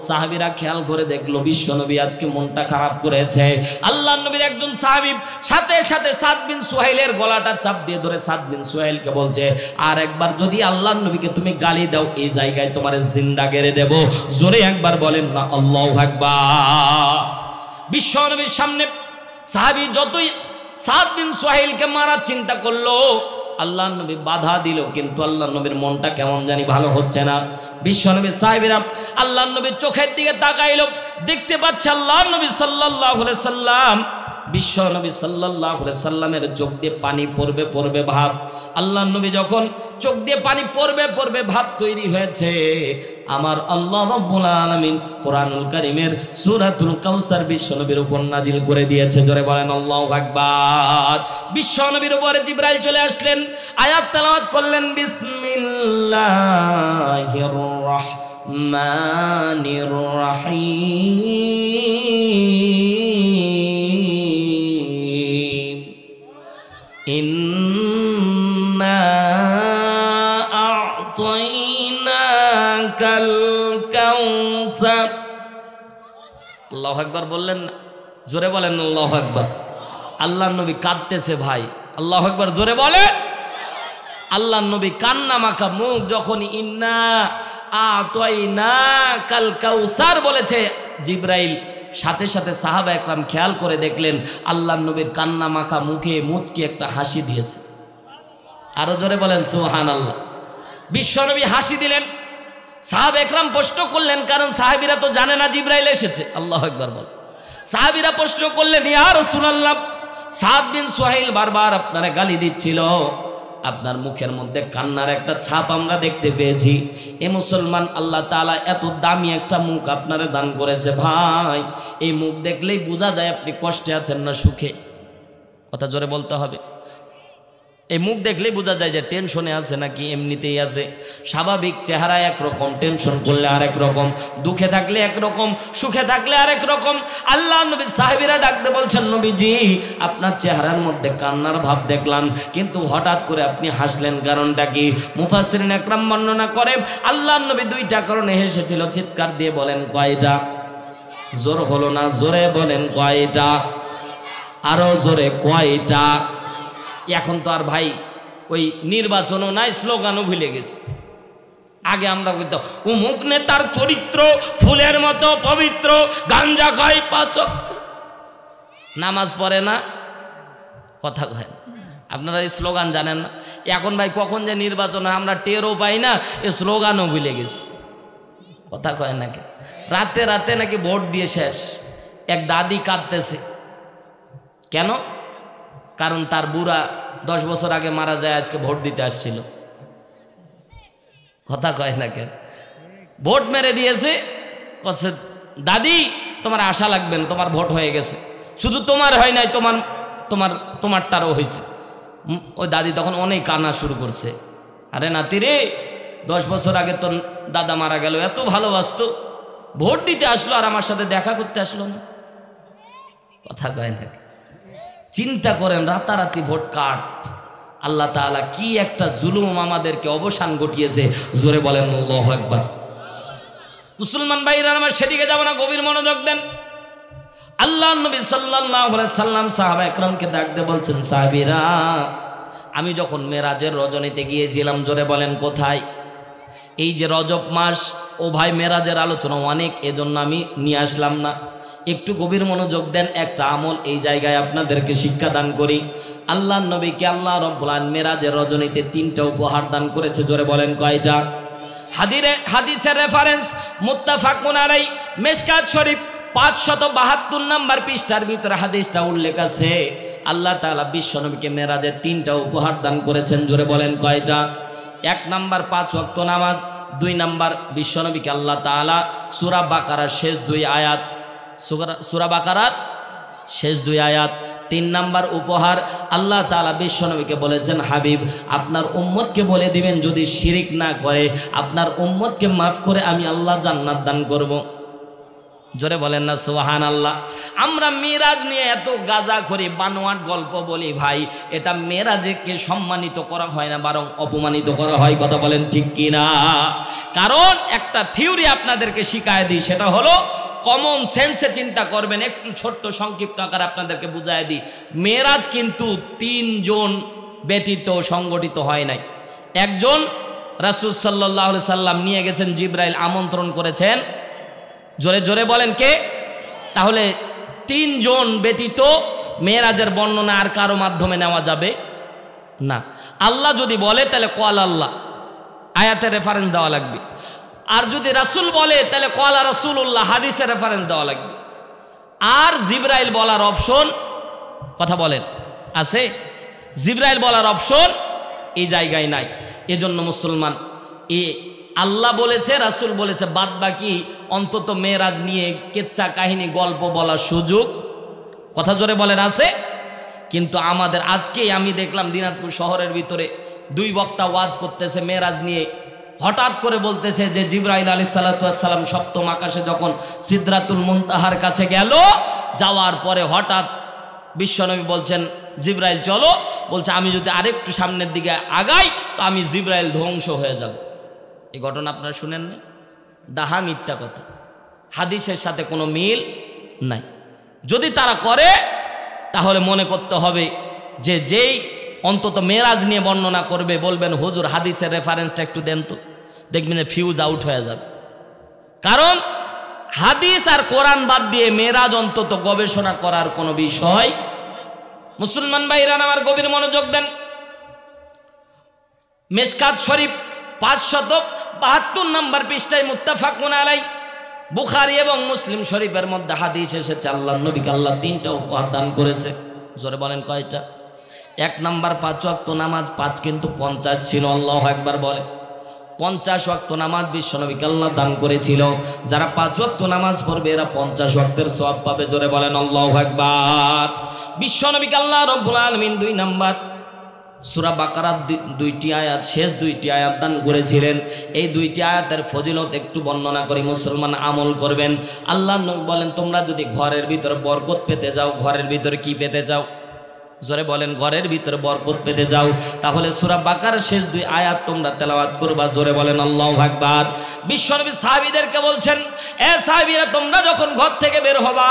সাহাবীরা খেয়াল করে দেখলো বিশ্ব নবী আজকে মনটা খারাপ করেছে। আল্লাহর নবীর একজন সাহাবী সাথে সাথে সাদ বিন সুহাইলের গলাটা চাপ দিয়ে ধরে সাদ বিন সুহাইলকে বলছে, আর একবার যদি আল্লাহর নবীকে তুমি গালি দাও, এই জায়গায় তোমার জিন্দা গেড়ে দেব। জোরে একবার বলেন না আল্লাহু আকবার। বিশ্ব নবীর সামনে সাহাবী যতই সাদ বিন সুহাইলকে মারার চিন্তা করলো, আল্লাহর নবী বাধা দিল, কিন্তু আল্লাহর নবীর মনটা কেমন জানি ভালো হচ্ছে না। বিশ্ব নবীর সাহাবীরা আল্লাহর নবীর চোখের দিকে তাকাইল, দেখতে পাচ্ছে আল্লাহর নবী সাল্লাল্লাহু আলাইহি সাল্লাম, বিশ্ব নবী সাল্লাল্লাহু আলাইহি সাল্লামের চোখ দিয়ে পানি পড়বে ভাব। আল্লাহর নবী যখন চোখ দিয়ে পানি পড়বে ভাব তৈরি হয়েছে, আমার আল্লাহ রাব্বুল আলামিন কোরআনুল কারীমের সূরাতুল কাউসার বিশ্ব নবীর উপর নাজিল করে দিয়েছে। জোরে বলেন আল্লাহু আকবার। বিশ্ব নবীর উপরে জিবরাইল চলে আসলেন, আয়াত তেলাওয়াত করলেন, বিসমিল্লাহির রাহমানির রাহিম, ইন্না আ'তাইনাকাল কাউসার। আল্লাহু আকবার বললেন না? জোরে বলেন আল্লাহু আকবার। আল্লাহর নবী কাঁদতেছে ভাই, আল্লাহু আকবার জোরে বলে। আল্লাহর নবী কান্না মাখা মুখ যখন ইন্না আ'তাইনাকাল কাউসার বলেছে জিবরাইল, সাথে সাথে সাহাবা একরাম খেয়াল করে দেখলেন আল্লাহর নবীর কান্না মাখা মুখে মুচকি একটা হাসি দিয়েছে। আরো জোরে বলেন সুবহানাল্লাহ। বিশ্ব নবী হাসি দিলেন, সাহাবা একরাম প্রশ্ন করলেন, কারণ সাহাবীরা তো জানে না জিবরাইল এসেছে। আল্লাহু আকবার বল। সাহাবীরা প্রশ্ন করলেন, ইয়া রাসূলুল্লাহ, সাদ বিন সুহাইল বারবার আপনারে গালি দিচ্ছিল, আপনার মুখের মধ্যে কান্নার একটা ছাপ আমরা দেখতে পেয়েছি। এ মুসলমান, আল্লাহ তাআলা এত দামি একটা মুখ আপনারে দান করেছে ভাই, এই মুখ দেখলেই বোঝা যায় আপনি কষ্টে আছেন না সুখে। কথা জোরে বলতে হবে। এই মুখ দেখলেই বোঝা যায় যে টেনশনে আছে নাকি এমনিতেই আছে। স্বাভাবিক চেহারা একরকম, টেনশন করলে আরেক রকম, দুঃখে থাকলে একরকম, সুখে থাকলে আরেক রকম। আল্লাহ নবী সাহাবীরা ডাকতে বলছেন, নবীজি আপনার চেহারার মধ্যে কান্নার ভাব দেখলাম, কিন্তু হঠাৎ করে আপনি হাসলেন, কারণটা কি? মুফাসসিরিন একরাম বর্ণনা করে আল্লাহ নবী দুইটা কারণে হেসেছিল। চিৎকার দিয়ে বলেন কয়টা? জোর হলো না, জোরে বলেন কয়টা? আরো জোরে কয়টা? এখন তো আর ভাই ওই নির্বাচনও নাই, স্লোগানও ভুলে গেছে। আগে আমরা কইতাম অমুক নেতার চরিত্র ফুলের মতো পবিত্র, গাঞ্জা খায় 5 ওয়াক্ত, নামাজ পড়ে না, কথা কয়। আপনারা এই স্লোগান জানেন না? এখন ভাই কখন যে নির্বাচন হয় আমরা টেরও পাই না, এই স্লোগানও ভুলে গেছে। কথা কয় নাকি? রাতে রাতে নাকি ভোট দিয়ে শেষ। এক দাদি কাঁদতেছে, কেন? কারণ তার বুড়া 10 বছর আগে মারা যায়, আজকে ভোট দিতে আসছিল। কথা কয় না কেন? ভোট মেরে দিয়েছে, দাদি তোমার আশা লাগবে না, তোমার ভোট হয়ে গেছে। শুধু তোমার হয় নাই, তোমারটারও হয়েছে। ওই দাদি তখন অনেক কান্না শুরু করছে। আরে নাতি রে, 10 বছর আগে তোর দাদা মারা গেল, এত ভালোবাসতো, ভোট দিতে আসলো আর আমার সাথে দেখা করতে আসলো না। কথা কয় না? চিন্তা করেন, রাতারাতি ভোট কাট। আল্লাহ তাআলা কি একটা জুলুম আমাদেরকে অবসান ঘটিয়েছে। জোরে বলেন আল্লাহু আকবার। মুসলমান ভাইরা আমার, সেদিকে যাব না, গভীর মনোযোগ দেন। আল্লাহ নবী সাল্লাল্লাহু আলাইহি সাল্লাম সাহাবা একরামকে ডাক দিয়ে বলছেন, সাহাবীরা, আমি যখন মেরাজের রজনীতে গিয়েছিলাম, জোরে বলেন কোথায়? এই যে রজব মাস, ও ভাই মেরাজের আলোচনা অনেক, এজন্য আমি নিয়ে আসলাম না। একটু গভীর মনোযোগ দেন, একটা আমল এই জায়গায় আপনাদেরকে শিক্ষা দান করি। আল্লাহ নবীকে আল্লাহ রাব্বুল আলামিন মেরাজের রজনীতে 3টা উপহার দান করেছে। জোরে বলেন কয়টা? হাদিসের রেফারেন্স মুত্তাফাকুন আলাইহি, মিশকাত শরীফ 572 নম্বর পৃষ্ঠার ভিতরে হাদিসটা উল্লেখ আছে। আল্লাহ তাআলা বিশ্বনবীকে মেরাজের 3টা উপহার দান করেছেন। জোরে বলেন কয়টা? 1 নাম্বার 5 ওয়াক্ত নামাজ, 2 নাম্বার বিশ্বনবীকে আল্লাহ তাআলা সূরা বাকারার শেষ 2 আয়াত, সূরা বাকারার শেষ 2 আয়াত। 3 নাম্বার উপহার, আল্লাহ তাআলা বিশ্বনবীকে বলেছেন, হাবিব আপনার উম্মতকে বলে দিবেন যদি শিরিক না করে, আপনার উম্মতকে মাফ করে আমি আল্লাহ জান্নাত দান করব। জোরে বলেন না সুবহানাল্লাহ। আমরা মেরাজ নিয়ে এত গাজা করি, বানোয়াট গল্প বলি, ভাই এটা মেরাজকে সম্মানিত করা হয় না, বরং অপমানিত করা হয়। কথা বলেন ঠিক কিনা? কারণ একটা থিওরি আপনাদেরকে শিখায় দিই, সেটা হলো কমন সেন্সে চিন্তা করবেন। একটু ছোট্ট সংক্ষিপ্ত আকারে আপনাদেরকে বুঝায় দিই। মেরাজ কিন্তু 3 জন ব্যতীত সংগঠিত হয় নাই। একজন রাসূল সাল্লাল্লাহু আলাইহি সাল্লাম নিয়ে গেছেন, জিবরাইল আমন্ত্রণ করেছেন। জোরে জোরে বলেন কে? তাহলে 3 জন ব্যতীত মেরাজের বর্ণনা আর কারো মাধ্যমে নেওয়া যাবে না। আল্লাহ যদি বলে তাহলে কল আল্লাহ, আয়াতের রেফারেন্স দেওয়া লাগবে। আর যদি রাসূল বলে তাহলে কলা রাসূলুল্লাহ, হাদিসের রেফারেন্স দেওয়া লাগবে। আর জিবরাইল বলার অপশন, কথা বলেন, আছে? জিবরাইল বলার অপশন এই জায়গায় নাই। এজন্য মুসলমান, আল্লাহ বলেছে, রাসূল বলেছে, বাদ বাকি অন্তত মেরাজ নিয়ে কেচ্চা কাহিনী গল্প বলার সুযোগ, কথা জোরে বলেন, আছে। কিন্তু আমাদের আজকে আমি দেখলাম দিনাজপুর শহরের ভিতরে 2 বক্তা ওয়াজ করতেছে মেরাজ নিয়ে। হঠাৎ করে বলতেছে যে জিবরাইল আলাইহিস সালাতু ওয়াস সালাম 7ম আকাশে যখন সিদরাতুল মুনতাহার কাছে গেল, যাওয়ার পরে হঠাৎ বিশ্বনবী বলছেন, জিবরাইল চলো। বলছে আমি যদি আরেকটু সামনের দিকে আগাই তো আমি জিবরাইল ধ্বংস হয়ে যাব। এই ঘটনা আপনারা শুনেন না? ডাহা মিথ্যা কথা, হাদিসের সাথে কোনো মিল নাই। যদি তারা করে তাহলে মনে করতে হবে যে যেই অন্তত মেরাজ নিয়ে বর্ণনা করবে, বলবেন হুজুর হাদিসের রেফারেন্সটা একটু দেন তো, দেখবেন ফিউজ আউট হয়ে যাবে। কারণ হাদিস আর কোরআন বাদ দিয়ে মেরাজ অন্তত গবেষণা করার কোনো বিষয়। মুসলমান ভাইরা আমার, গভীর মনোযোগ দেন। মিশকাত শরীফ 572 নম্বর পৃষ্ঠায় মুত্তাফাকুন আলাইহি, বুখারী এবং মুসলিম শরীফের মধ্যে হাদিস এসেছে, আল্লাহর নবীকে আল্লাহ 3টা উপহার দান করেছে। জোরে বলেন কয়টা? 1 নাম্বার 5 ওয়াক্ত নামাজ, 5 কিন্তু 50 ছিল। আল্লাহু আকবার বলে। 50 ওয়াক্ত নামাজ বিশ্বনবীকে আল্লাহ দান করেছিল। যারা 5 ওয়াক্ত নামাজ পড়বে এরা 50 ওয়াক্তের সওয়াব পাবে। জোরে বলেন আল্লাহু আকবার। বিশ্বনবীকে আল্লাহ রাব্বুল আলামিন 2 নাম্বার সূরা বাকারার 2টি আয়াত, শেষ 2টি আয়াত দান করেছিলেন। এই 2টি আয়াতের ফজিলত একটু বর্ণনা করি, মুসলমান আমল করবেন। আল্লাহ নবী বলেন, তোমরা যদি ঘরের ভিতরে বরকত পেতে যাও, ঘরের ভিতরে কি পেতে যাও? জোরে বলেন, ঘরের ভিতরে বরকত পেতে যাও, তাহলে সূরা বাকারার শেষ 2 আয়াত তোমরা তেলাওয়াত করবা। জোরে বলেন আল্লাহু আকবার। বিশ্বনবী সাহাবীদেরকে বলছেন, এ সাহাবীরা, তোমরা যখন ঘর থেকে বের হবা,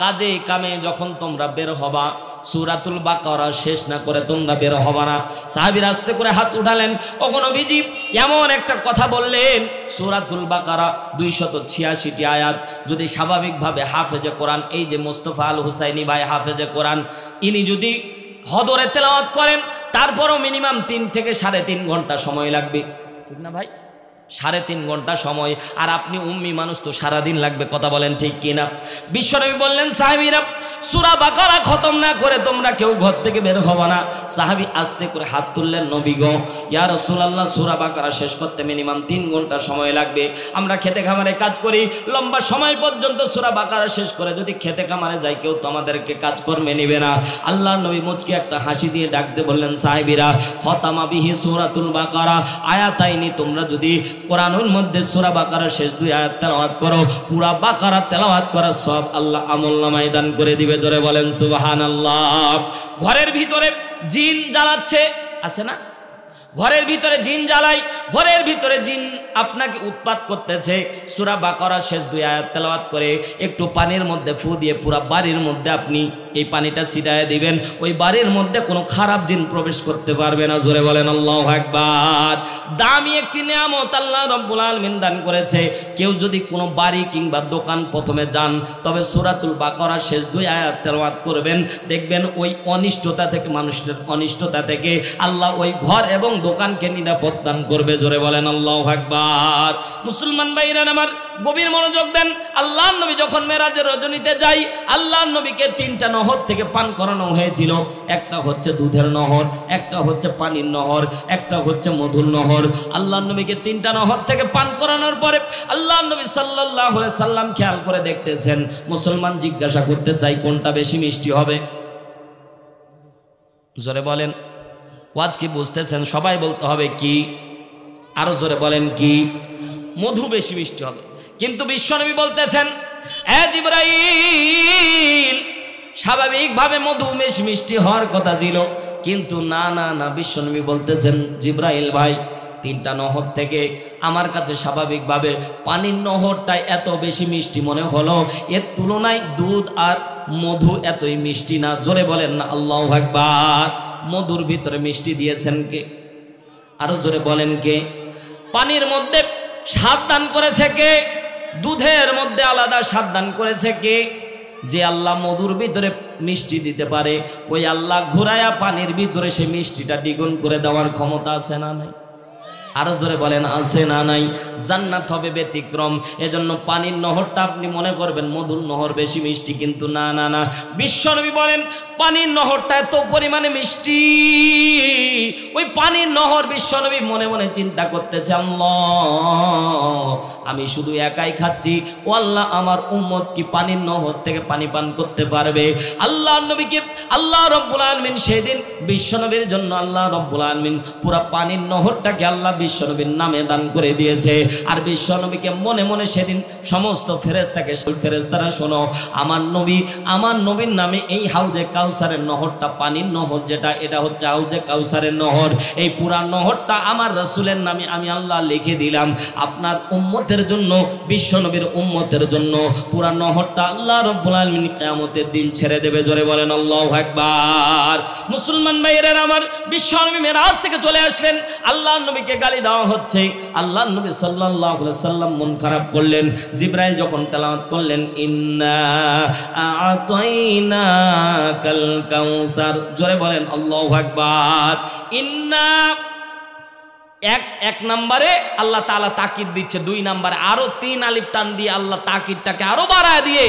কাজে কামে যখন তোমরা বের হবা, সূরাতুল বাকারা শেষ না করে তোমরা বের হবা না। সাহাবীরা আস্তে করে হাত উঠালেন। ওগো নবীজি, এমন একটা কথা বললেন, সূরাতুল বাকারা 286টি আয়াত। যদি স্বাভাবিকভাবে হাফেজে কোরআন, এই যে মোস্তফা আল হুসাইনি ভাই হাফেজে কোরআন, ইনি যদি হদরে তেলাওয়াত করেন, তারপরও মিনিমাম 3 থেকে 3.5 ঘন্টা সময় লাগবে, ঠিক না ভাই? 3.5 ঘন্টা সময়, আর আপনি উম্মি মানুষ, তো সারাদিন লাগবে। কথা বলেন ঠিক কিনা? বিশ্বনবী বললেন, সাহাবীরা সূরা বাকারা খতম না করে তোমরা কেউ ঘর থেকে বের হবা না। সাহাবী আস্তে করে হাত তুললেন, নবী গো, ইয়া রাসূলুল্লাহ, সূরা বাকারা শেষ করতে মিনিমাম 3 ঘন্টা সময় লাগবে। আমরা খেতে খামারে কাজ করি, লম্বা সময় পর্যন্ত সূরা বাকারা শেষ করে যদি খেতে খামারে যাই, কেউ তো আমাদেরকে কাজকর্মে নেবে না। আল্লাহর নবী মুচকি একটা হাসি দিয়ে ডাক দিয়ে বললেন, সাহাবীরা খতামা বিহি সূরাতুল বাকারা আয়াতাইনি, তোমরা যদি কোরআনের মধ্যে সূরা বাকারার শেষ 2 আয়াত তেলাওয়াত করো, পুরা বাকারা তেলাওয়াত করার সব আল্লাহ আমলনামায় দান করে দিবে। জোরে বলেন সুবহানাল্লাহ। ঘরের ভিতরে জিন জ্বালাচ্ছে, আছে না? ঘরের ভিতরে জিন জ্বালাই, ঘরের ভিতরে জিন আপনাকে উৎপাত করতেছে, সূরা বাকারার শেষ 2 আয়াত তেলাওয়াত করে একটু পানির মধ্যে ফু দিয়ে পুরা বাড়ির মধ্যে আপনি এই পানিটা ছিটায় দিবেন, ওই বাড়ির মধ্যে কোনো খারাপ জিন প্রবেশ করতে পারবে না। জোরে বলেন আল্লাহু আকবার। দামি একটি নিয়ামত আল্লাহ রাব্বুল আলামিন দান করেছে। কেউ যদি কোনো বাড়ি কিংবা দোকান প্রথমে যান, তবে সূরাতুল বাকারার শেষ 2 আয়াত তেলাওয়াত করবেন, দেখবেন ওই অনিষ্টতা থেকে, মানুষের অনিষ্টতা থেকে আল্লাহ ওই ঘর এবং দোকানকে নিরাপদ দান করবে। জোরে বলেন আল্লাহু আকবার। মুসলমান ভাইরা আমার, গভীর মনোযোগ দেন। আল্লাহর নবী যখন মেরাজের রজনীতে যাই, আল্লাহর নবীকে 3টা নহর থেকে পান করানো হয়েছিল। একটা হচ্ছে দুধের নহর, একটা হচ্ছে পানির নহর, একটা হচ্ছে মধুর নহর। আল্লাহর নবীকে 3টা নহর থেকে পান করানোর পরে আল্লাহর নবী সাল্লাল্লাহু আলাইহি সাল্লাম খেয়াল করে দেখতেছেন। মুসলমান জিজ্ঞাসা করতে চাই, কোনটা বেশি মিষ্টি হবে? জোরে বলেন। ওয়াজ কি বুঝতেছেন? সবাই বলতে হবে কি? আরো জোরে বলেন কি? মধু বেশি মিষ্টি হবে। কিন্তু বিশ্বনবী বলতেছেন, এ জিবরাইল, স্বাভাবিকভাবে মধু বেশি মিষ্টি হওয়ার কথা ছিল, কিন্তু না না না, বিশ্বনবী বলতেছেন, জিবরাইল ভাই, 3টা নহর থেকে আমার কাছে স্বাভাবিকভাবে পানির নহরটাই এত বেশি মিষ্টি মনে হলো, এর তুলনায় দুধ আর মধু এতই মিষ্টি না। জোরে বলেন না আল্লাহু আকবার। মধুর ভিতরে মিষ্টি দিয়েছেন কে? আরো জোরে বলেন কে? পানির মধ্যে স্বাদ দান করেছে কে? দুধের মধ্যে আলাদা স্বাদ দান করেছে কে? যে আল্লাহ মধুর ভিতরে মিষ্টি দিতে পারে, ওই আল্লাহ ঘুরায়া পানির ভিতরে সে মিষ্টিটা দ্বিগুণ করে দেওয়ার ক্ষমতা আছে না নাই? আরো জোরে বলেন আছে না নাই? জান্নাত হবে ব্যতিক্রম। এজন্য পানির নহরটা আপনি মনে করবেন মধুর নহর বেশি মিষ্টি, কিন্তু না না না, বিশ্বনবী বলেন পানির নহরটা এত পরিমাণে মিষ্টি, ওই পানির নহর বিশ্বনবী মনে মনে চিন্তা করতেছে, আল্লাহ, আমি শুধু একাই খাচ্ছি, ও আল্লাহ, আমার উম্মত কি পানির নহর থেকে পানি পান করতে পারবে? আল্লাহ নবীকে আল্লাহ রাব্বুল আলামিন সেদিন বিশ্বনবীর জন্য আল্লাহ রাব্বুল আলামিন পুরা পানির নহরটাকে আল্লাহ বিশ্বনবীর নামে দান করে দিয়েছে। আর বিশ্বনবীকে মনে মনে সেদিন সমস্ত ফেরেশতাকে, ফেরেশতারা শোনো, আমার নবীর নামে এই হাউজে কাউসারের নহরটা, পানির নহর যেটা, এটা হচ্ছে হাউজে কাউসারের নহর, এই পুরা নহরটা আমার রাসূলের নামে আমি আল্লাহ লিখে দিলাম। আপনার উম্মতের জন্য, বিশ্বনবীর উম্মতের জন্য পুরা নহরটা আল্লাহ রাব্বুল আলামিন কিয়ামতের দিন ছেড়ে দেবে। জোরে বলেন আল্লাহু আকবার। মুসলমান ভাইরা আমার, বিশ্বনবী মেরাজ থেকে চলে আসলেন, আল্লাহর নবীকে গালি দেওয়া হচ্ছে। আল্লাহর নবী সাল্লাল্লাহু আলাইহি সাল্লাম মন খারাপ করলেন। জিবরাইল যখন তেলাওয়াত করলেন, ইন্না আ'তাইনাকাল কাউসার, জোরে বলেন আল্লাহু আকবার। ইন্না এক নম্বরে আল্লাহ তাআলা তাকিদ দিচ্ছে, 2 নম্বরে আরো 3 আলিফ টান দিয়ে আল্লাহ তাকিদটাকে আরো বাড়ায় দিয়ে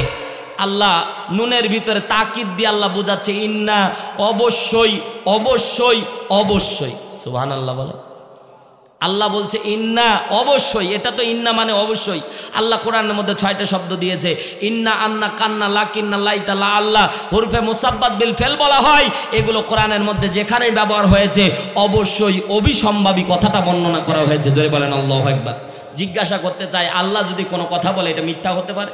আল্লাহ নুনের ভিতরে তাকিদ দিয়ে আল্লাহ বোঝাচ্ছে, ইন্না, অবশ্যই অবশ্যই অবশ্যই। সুবহানাল্লাহ বলে। আল্লাহ বলছে ইন্না, অবশ্যই। এটা তো ইন্না মানে অবশ্যই। আল্লাহ কোরআনের মধ্যে 6টা শব্দ দিয়েছে, ইন্না, আন্না, কান্না, লাকিন্না, লাইতা, লা আল্লাহ, হরফে মুসাব্বাত বিল ফেল বলা হয়। এগুলো কোরআনের মধ্যে যেখানেই ব্যবহার হয়েছে অবশ্যই অবিসম্ভাবী কথাটা বর্ণনা করা হয়েছে। জোরে বলেন আল্লাহু আকবার। জিজ্ঞাসা করতে চাই, আল্লাহ যদি কোনো কথা বলে এটা মিথ্যা হতে পারে?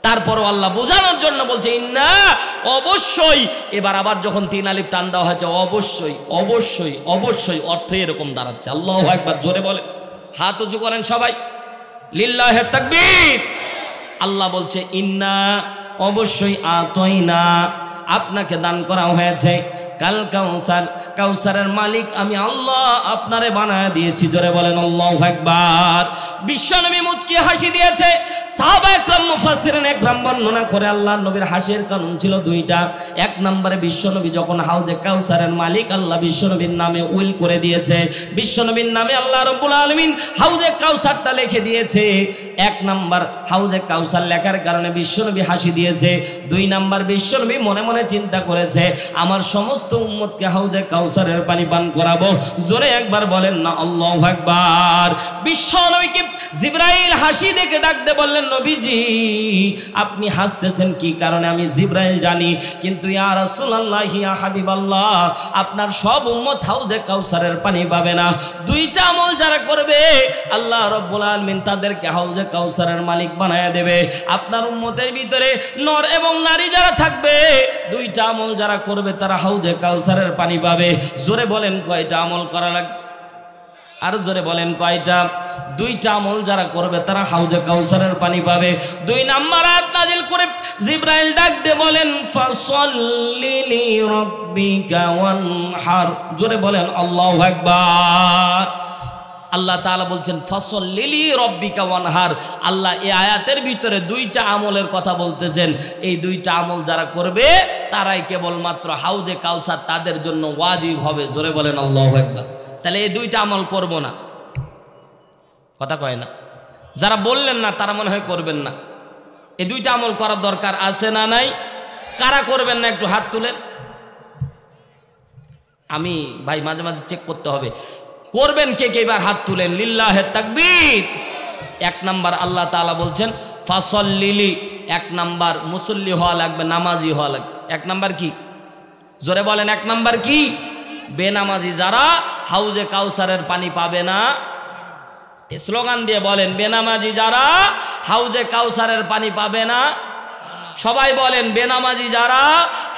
তারপরও আল্লাহ বোঝানোর জন্য বলছে ইন্না, অবশ্যই। এবার আবার যখন 3 আলিফ টান দেওয়া হয়েছে, অবশ্যই অবশ্যই অবশ্যই, অর্থ এরকম দাঁড়াচ্ছে। আল্লাহু আকবার। জোরে বলে, হাত উঁচু করেন সবাই, লিল্লাহি তাকবীর। আল্লাহ বলছে ইন্না, অবশ্যই, আতাইনা, আপনাকে দান করা হয়েছে। কাল কাউসার, কাউসারের মালিক আমি আল্লাহ আপনারে বানায় দিয়েছি। জোরে বলেন আল্লাহু আকবার। বিশ্বনবী মুচকি হাসি দিয়েছে। সাহাবা একরাম মুফাসসিরিন একরাম বর্ণনা করে আল্লাহর নবীর হাসির কারণ ছিল দুইটা। এক নম্বরে বিশ্বনবী যখন হাউজে কাউসারের মালিক আল্লাহ বিশ্বনবীর নামে উইল করে দিয়েছে, বিশ্বনবীর নামে আল্লাহ রাব্বুল আলামিন হাউজে কাউসারটা লিখে দিয়েছে। এক নাম্বার হাউজে কাউসার লেখার কারণে বিশ্বনবী হাসি দিয়েছে। দুই নাম্বার বিশ্বনবী মনে মনে চিন্তা করেছে আমার সমস্ত উম্মতকে হাউজে কাউসারের পানি পান করাবো। জোরে একবার বলেন না আল্লাহু আকবার। বিশ্বনবীকে জিবরাইল হাসি দেখে ডাকতে বললেন নবীজি আপনি হাসতেছেন কি কারণে? আমি জিবরাইল জানি, কিন্তু ইয়া রাসূলুল্লাহ ইয়া হাবিবাল্লাহ আপনার সব উম্মত হাউজে কাউসারের পানি পাবে না। দুইটা আমল যারা করবে আল্লাহ রাব্বুল আলামিন তাদেরকে হাউজে কাউসারের মালিক বানায় দেবে। আপনার উম্মতের ভিতরে নর এবং নারী যারা থাকবে দুইটা আমল যারা করবে তারা হাউজে কাউসারের পানি পাবে। জোরে বলেন কয়টা আমল করা লাগবে? আর জোরে বলেন কয়টা? দুইটা আমল যারা করবে তারা হাউজে কাউসারের পানি পাবে। দুই নাম্বার আয়াত নাযিল করে জিবরাইল ডাক দিয়ে বলেন ফাসাল্লি লিরাব্বিকা ওয়ানহার। জোরে বলেন আল্লাহু আকবার। আল্লাহ তাআলা বলছেন ফাসাল্লি লিরাব্বিকা ওয়ানহার। আল্লাহ এই আয়াতের ভিতরে দুইটা আমলের কথা বলতেছেন। এই দুইটা আমল যারা করবে তারাই কেবলমাত্র হাউজে কাউসার তাদের জন্য ওয়াজিব হবে। জোরে বলেন আল্লাহু আকবার। তাহলে এই দুইটা আমল করব না, কথা কয় না। যারা বললেন না তারা মনে হয় করবেন না। এই দুইটা আমল করার দরকার আছে না নাই? কারা করবেন না একটু হাত তুলেন। আমি ভাই মাঝে মাঝে চেক করতে হবে করবেন কে কে, এবার হাত তুলেন। লিল্লাহে তাকবীর। এক নাম্বার আল্লাহ তাআলা বলছেন ফাসাল্লি, এক নাম্বার মুসল্লি হওয়া লাগবে, নামাজি হওয়া লাগবে। এক নাম্বার কি? জোরে বলেন এক নাম্বার কি? বেনামাজি যারা হাউজে কাউসারের পানি পাবে না। স্লোগান দিয়ে বলেন বেনামাজি যারা হাউজে কাউসারের পানি পাবে না। সবাই বলেন বেনামাজি যারা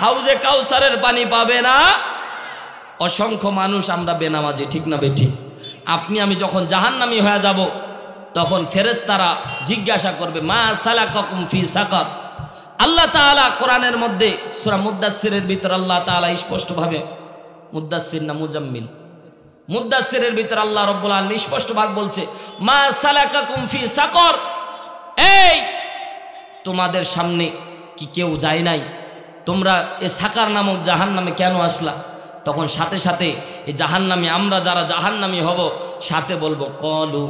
হাউজে কাউসারের পানি পাবে না। অসংখ্য মানুষ আমরা বেনামাজি, ঠিক না বেঠিক? আপনি আমি যখন জাহান্নামী হয়ে যাব তখন ফেরেশতারা জিজ্ঞাসা করবে মা সালাকাকুম ফি সাকার। আল্লাহ তাআলা কোরআনের মধ্যে সূরা মুদ্দাসসিরের ভিতর আল্লাহ তাআলা স্পষ্টভাবে, মুদ্দাসসির না মুজাম্মিল, মুদ্দাসসিরের ভিতর আল্লাহ রাব্বুল আলামিন স্পষ্টভাবে বলছে মা সালাকাকুম ফি সাকর। এই তোমাদের সামনে কি কেউ যায় নাই? তোমরা এই সাকার নামক জাহান্নামে কেন আসলা? তখন সাথে সাথে এই জাহান্নামী, আমরা যারা জাহান্নামী হব সাথে বলবো কলু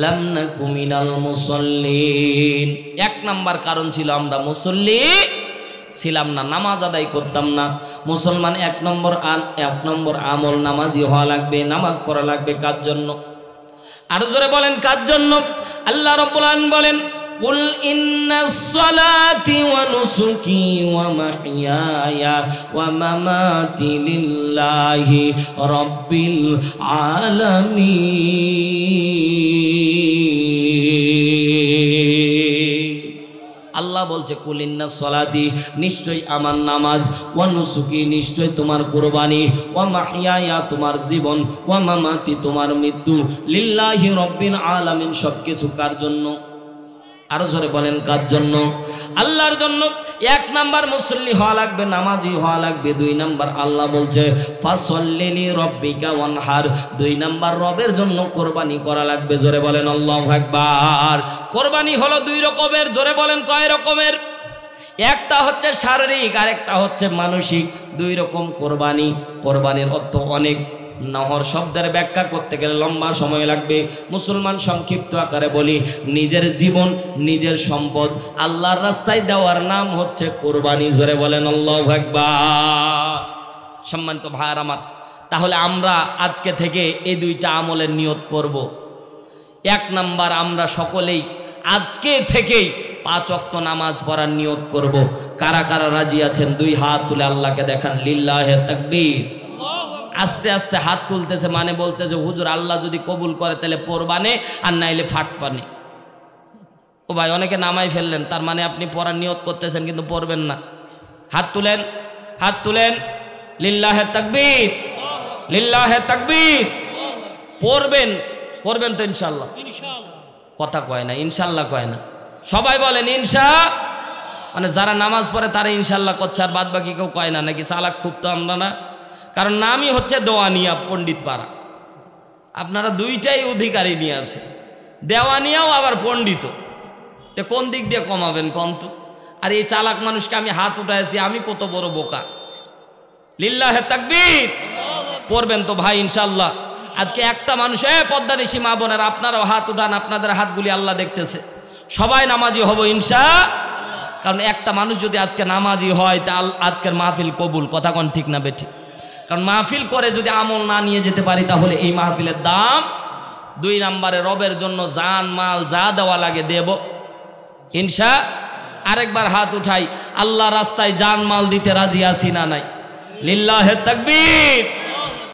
লাম নাকু মিনাল মুসাল্লিন। এক নাম্বার কারণ ছিল আমরা মুসল্লি ছিলাম না, নামাজ আদায় করতাম না। মুসলমান এক নম্বর আমল নামাজি হওয়া লাগবে, নামাজ পড়া লাগবে। কার জন্য? আর জোরে বলেন কার জন্য? আল্লাহ রাব্বুল আলামিন বলেন কুল ইন্নাস সালাতি ওয়া নুসুকি ওয়া মাহইয়ায়া ওয়া মামাতি লিল্লাহি রাব্বিল আলামিন। আল্লাহ বলছে কুল ইন্নাস সালাতি, নিশ্চয় আমার নামাজ, ওয়া নুসুকি নিশ্চয় তোমার কুরবানি, ওয়া মাহইয়ায়া তোমার জীবন, ওয়া মামাতি তোমার মৃত্যু, লিল্লাহি রাব্বিল আলামিন সবকিছু কার জন্য? আরো জোরে বলেন কার জন্য? আল্লাহর জন্য। এক নাম্বার মুসল্লি হওয়া লাগবে, নামাজি হওয়া লাগবে। দুই নাম্বার আল্লাহ বলছে ফাসাল্লি লিরাব্বিকা ওয়ানহার। দুই নাম্বার রবের জন্য কোরবানি করা লাগবে। জোরে বলেন আল্লাহু আকবার। কোরবানি হলো দুই রকমের। জোরে বলেন কয় রকমের? একটা হচ্ছে শারীরিক আর একটা হচ্ছে মানসিক। দুই রকম কোরবানি। কোরবানির অর্থ অনেক, নহর শব্দের ব্যাখ্যা করতে গেলে লম্বা সময় লাগবে। মুসলমান সংক্ষিপ্ত আকারে বলি, নিজের জীবন, নিজের সম্পদ আল্লাহর রাস্তায় দেওয়ার নাম হচ্ছে কোরবানি। জোরে বলেন আল্লাহু আকবার। সম্মানিত ভাইরা আমার, তাহলে আমরা আজকে থেকে এই দুইটা আমলের নিয়ত করব। এক নাম্বার, আমরা সকলেই আজকে থেকেই 5 ওয়াক্ত নামাজ পড়ার নিয়ত করব। কারা কারা রাজি আছেন দুই হাত তুলে আল্লাহকে দেখান। লিল্লাহে তাকবীর। আস্তে আস্তে হাত তুলতেছে, মানে বলতেছে হুজুর আল্লাহ যদি কবুল করে তাহলে পড়বানে, আর নাইলে ফাটপানে। ও ভাই, অনেকে নামাই ফেললেন, তার মানে আপনি পড়ার নিয়ত করতেছেন কিন্তু পড়বেন না। হাত তুলেন, হাত তুলেন। লিল্লাহে তাকবীর, লিল্লাহে তাকবীর। পড়বেন, পড়বেন তো ইনশাআল্লাহ? কথা কয় না, ইনশাআল্লাহ কয় না। সবাই বলেন ইনশা, মানে যারা নামাজ পড়ে তারা ইনশাআল্লাহ করছে, আর বাদ বাকি কেউ কয় না। নাকি চালাক খুব তো আমরা না? কারণ নামই হচ্ছে দেওয়ানিয়া পণ্ডিত পাড়া। আপনারা দুইটাই অধিকারী নিয়ে আছে, দেওয়ানিয়াও আবার পণ্ডিত। তো কোন দিক দিয়ে কমাবেন কন্ত? আর এই চালাক মানুষকে আমি হাত উঠাইছি, আমি কত বড় বোকা। লিল্লাহে তাকবীর পড়বেন তো ভাই ইনশাল্লাহ। আজকে একটা মানুষ, পদ্মানিশি মা বোনের আপনারাও হাত উঠান, আপনাদের হাতগুলি আল্লাহ দেখতেছে। সবাই নামাজি হব কারণ একটা মানুষ যদি আজকে নামাজি হয় তা আজকের মাহফিল কবুল। কথা কোন ঠিক না বেঠিক? কারণ মাহফিল করে যদি আমল না নিয়ে যেতে পারি তাহলে এই মাহফিলের দাম 2 নম্বরে রবের জন্য জান মাল যা দেওয়া লাগে দেব ইনশা। আরেকবার হাত উঠাই, আল্লাহ রাস্তায় জান মাল দিতে রাজি আছি না নাই? লিল্লাহে তাকবীর।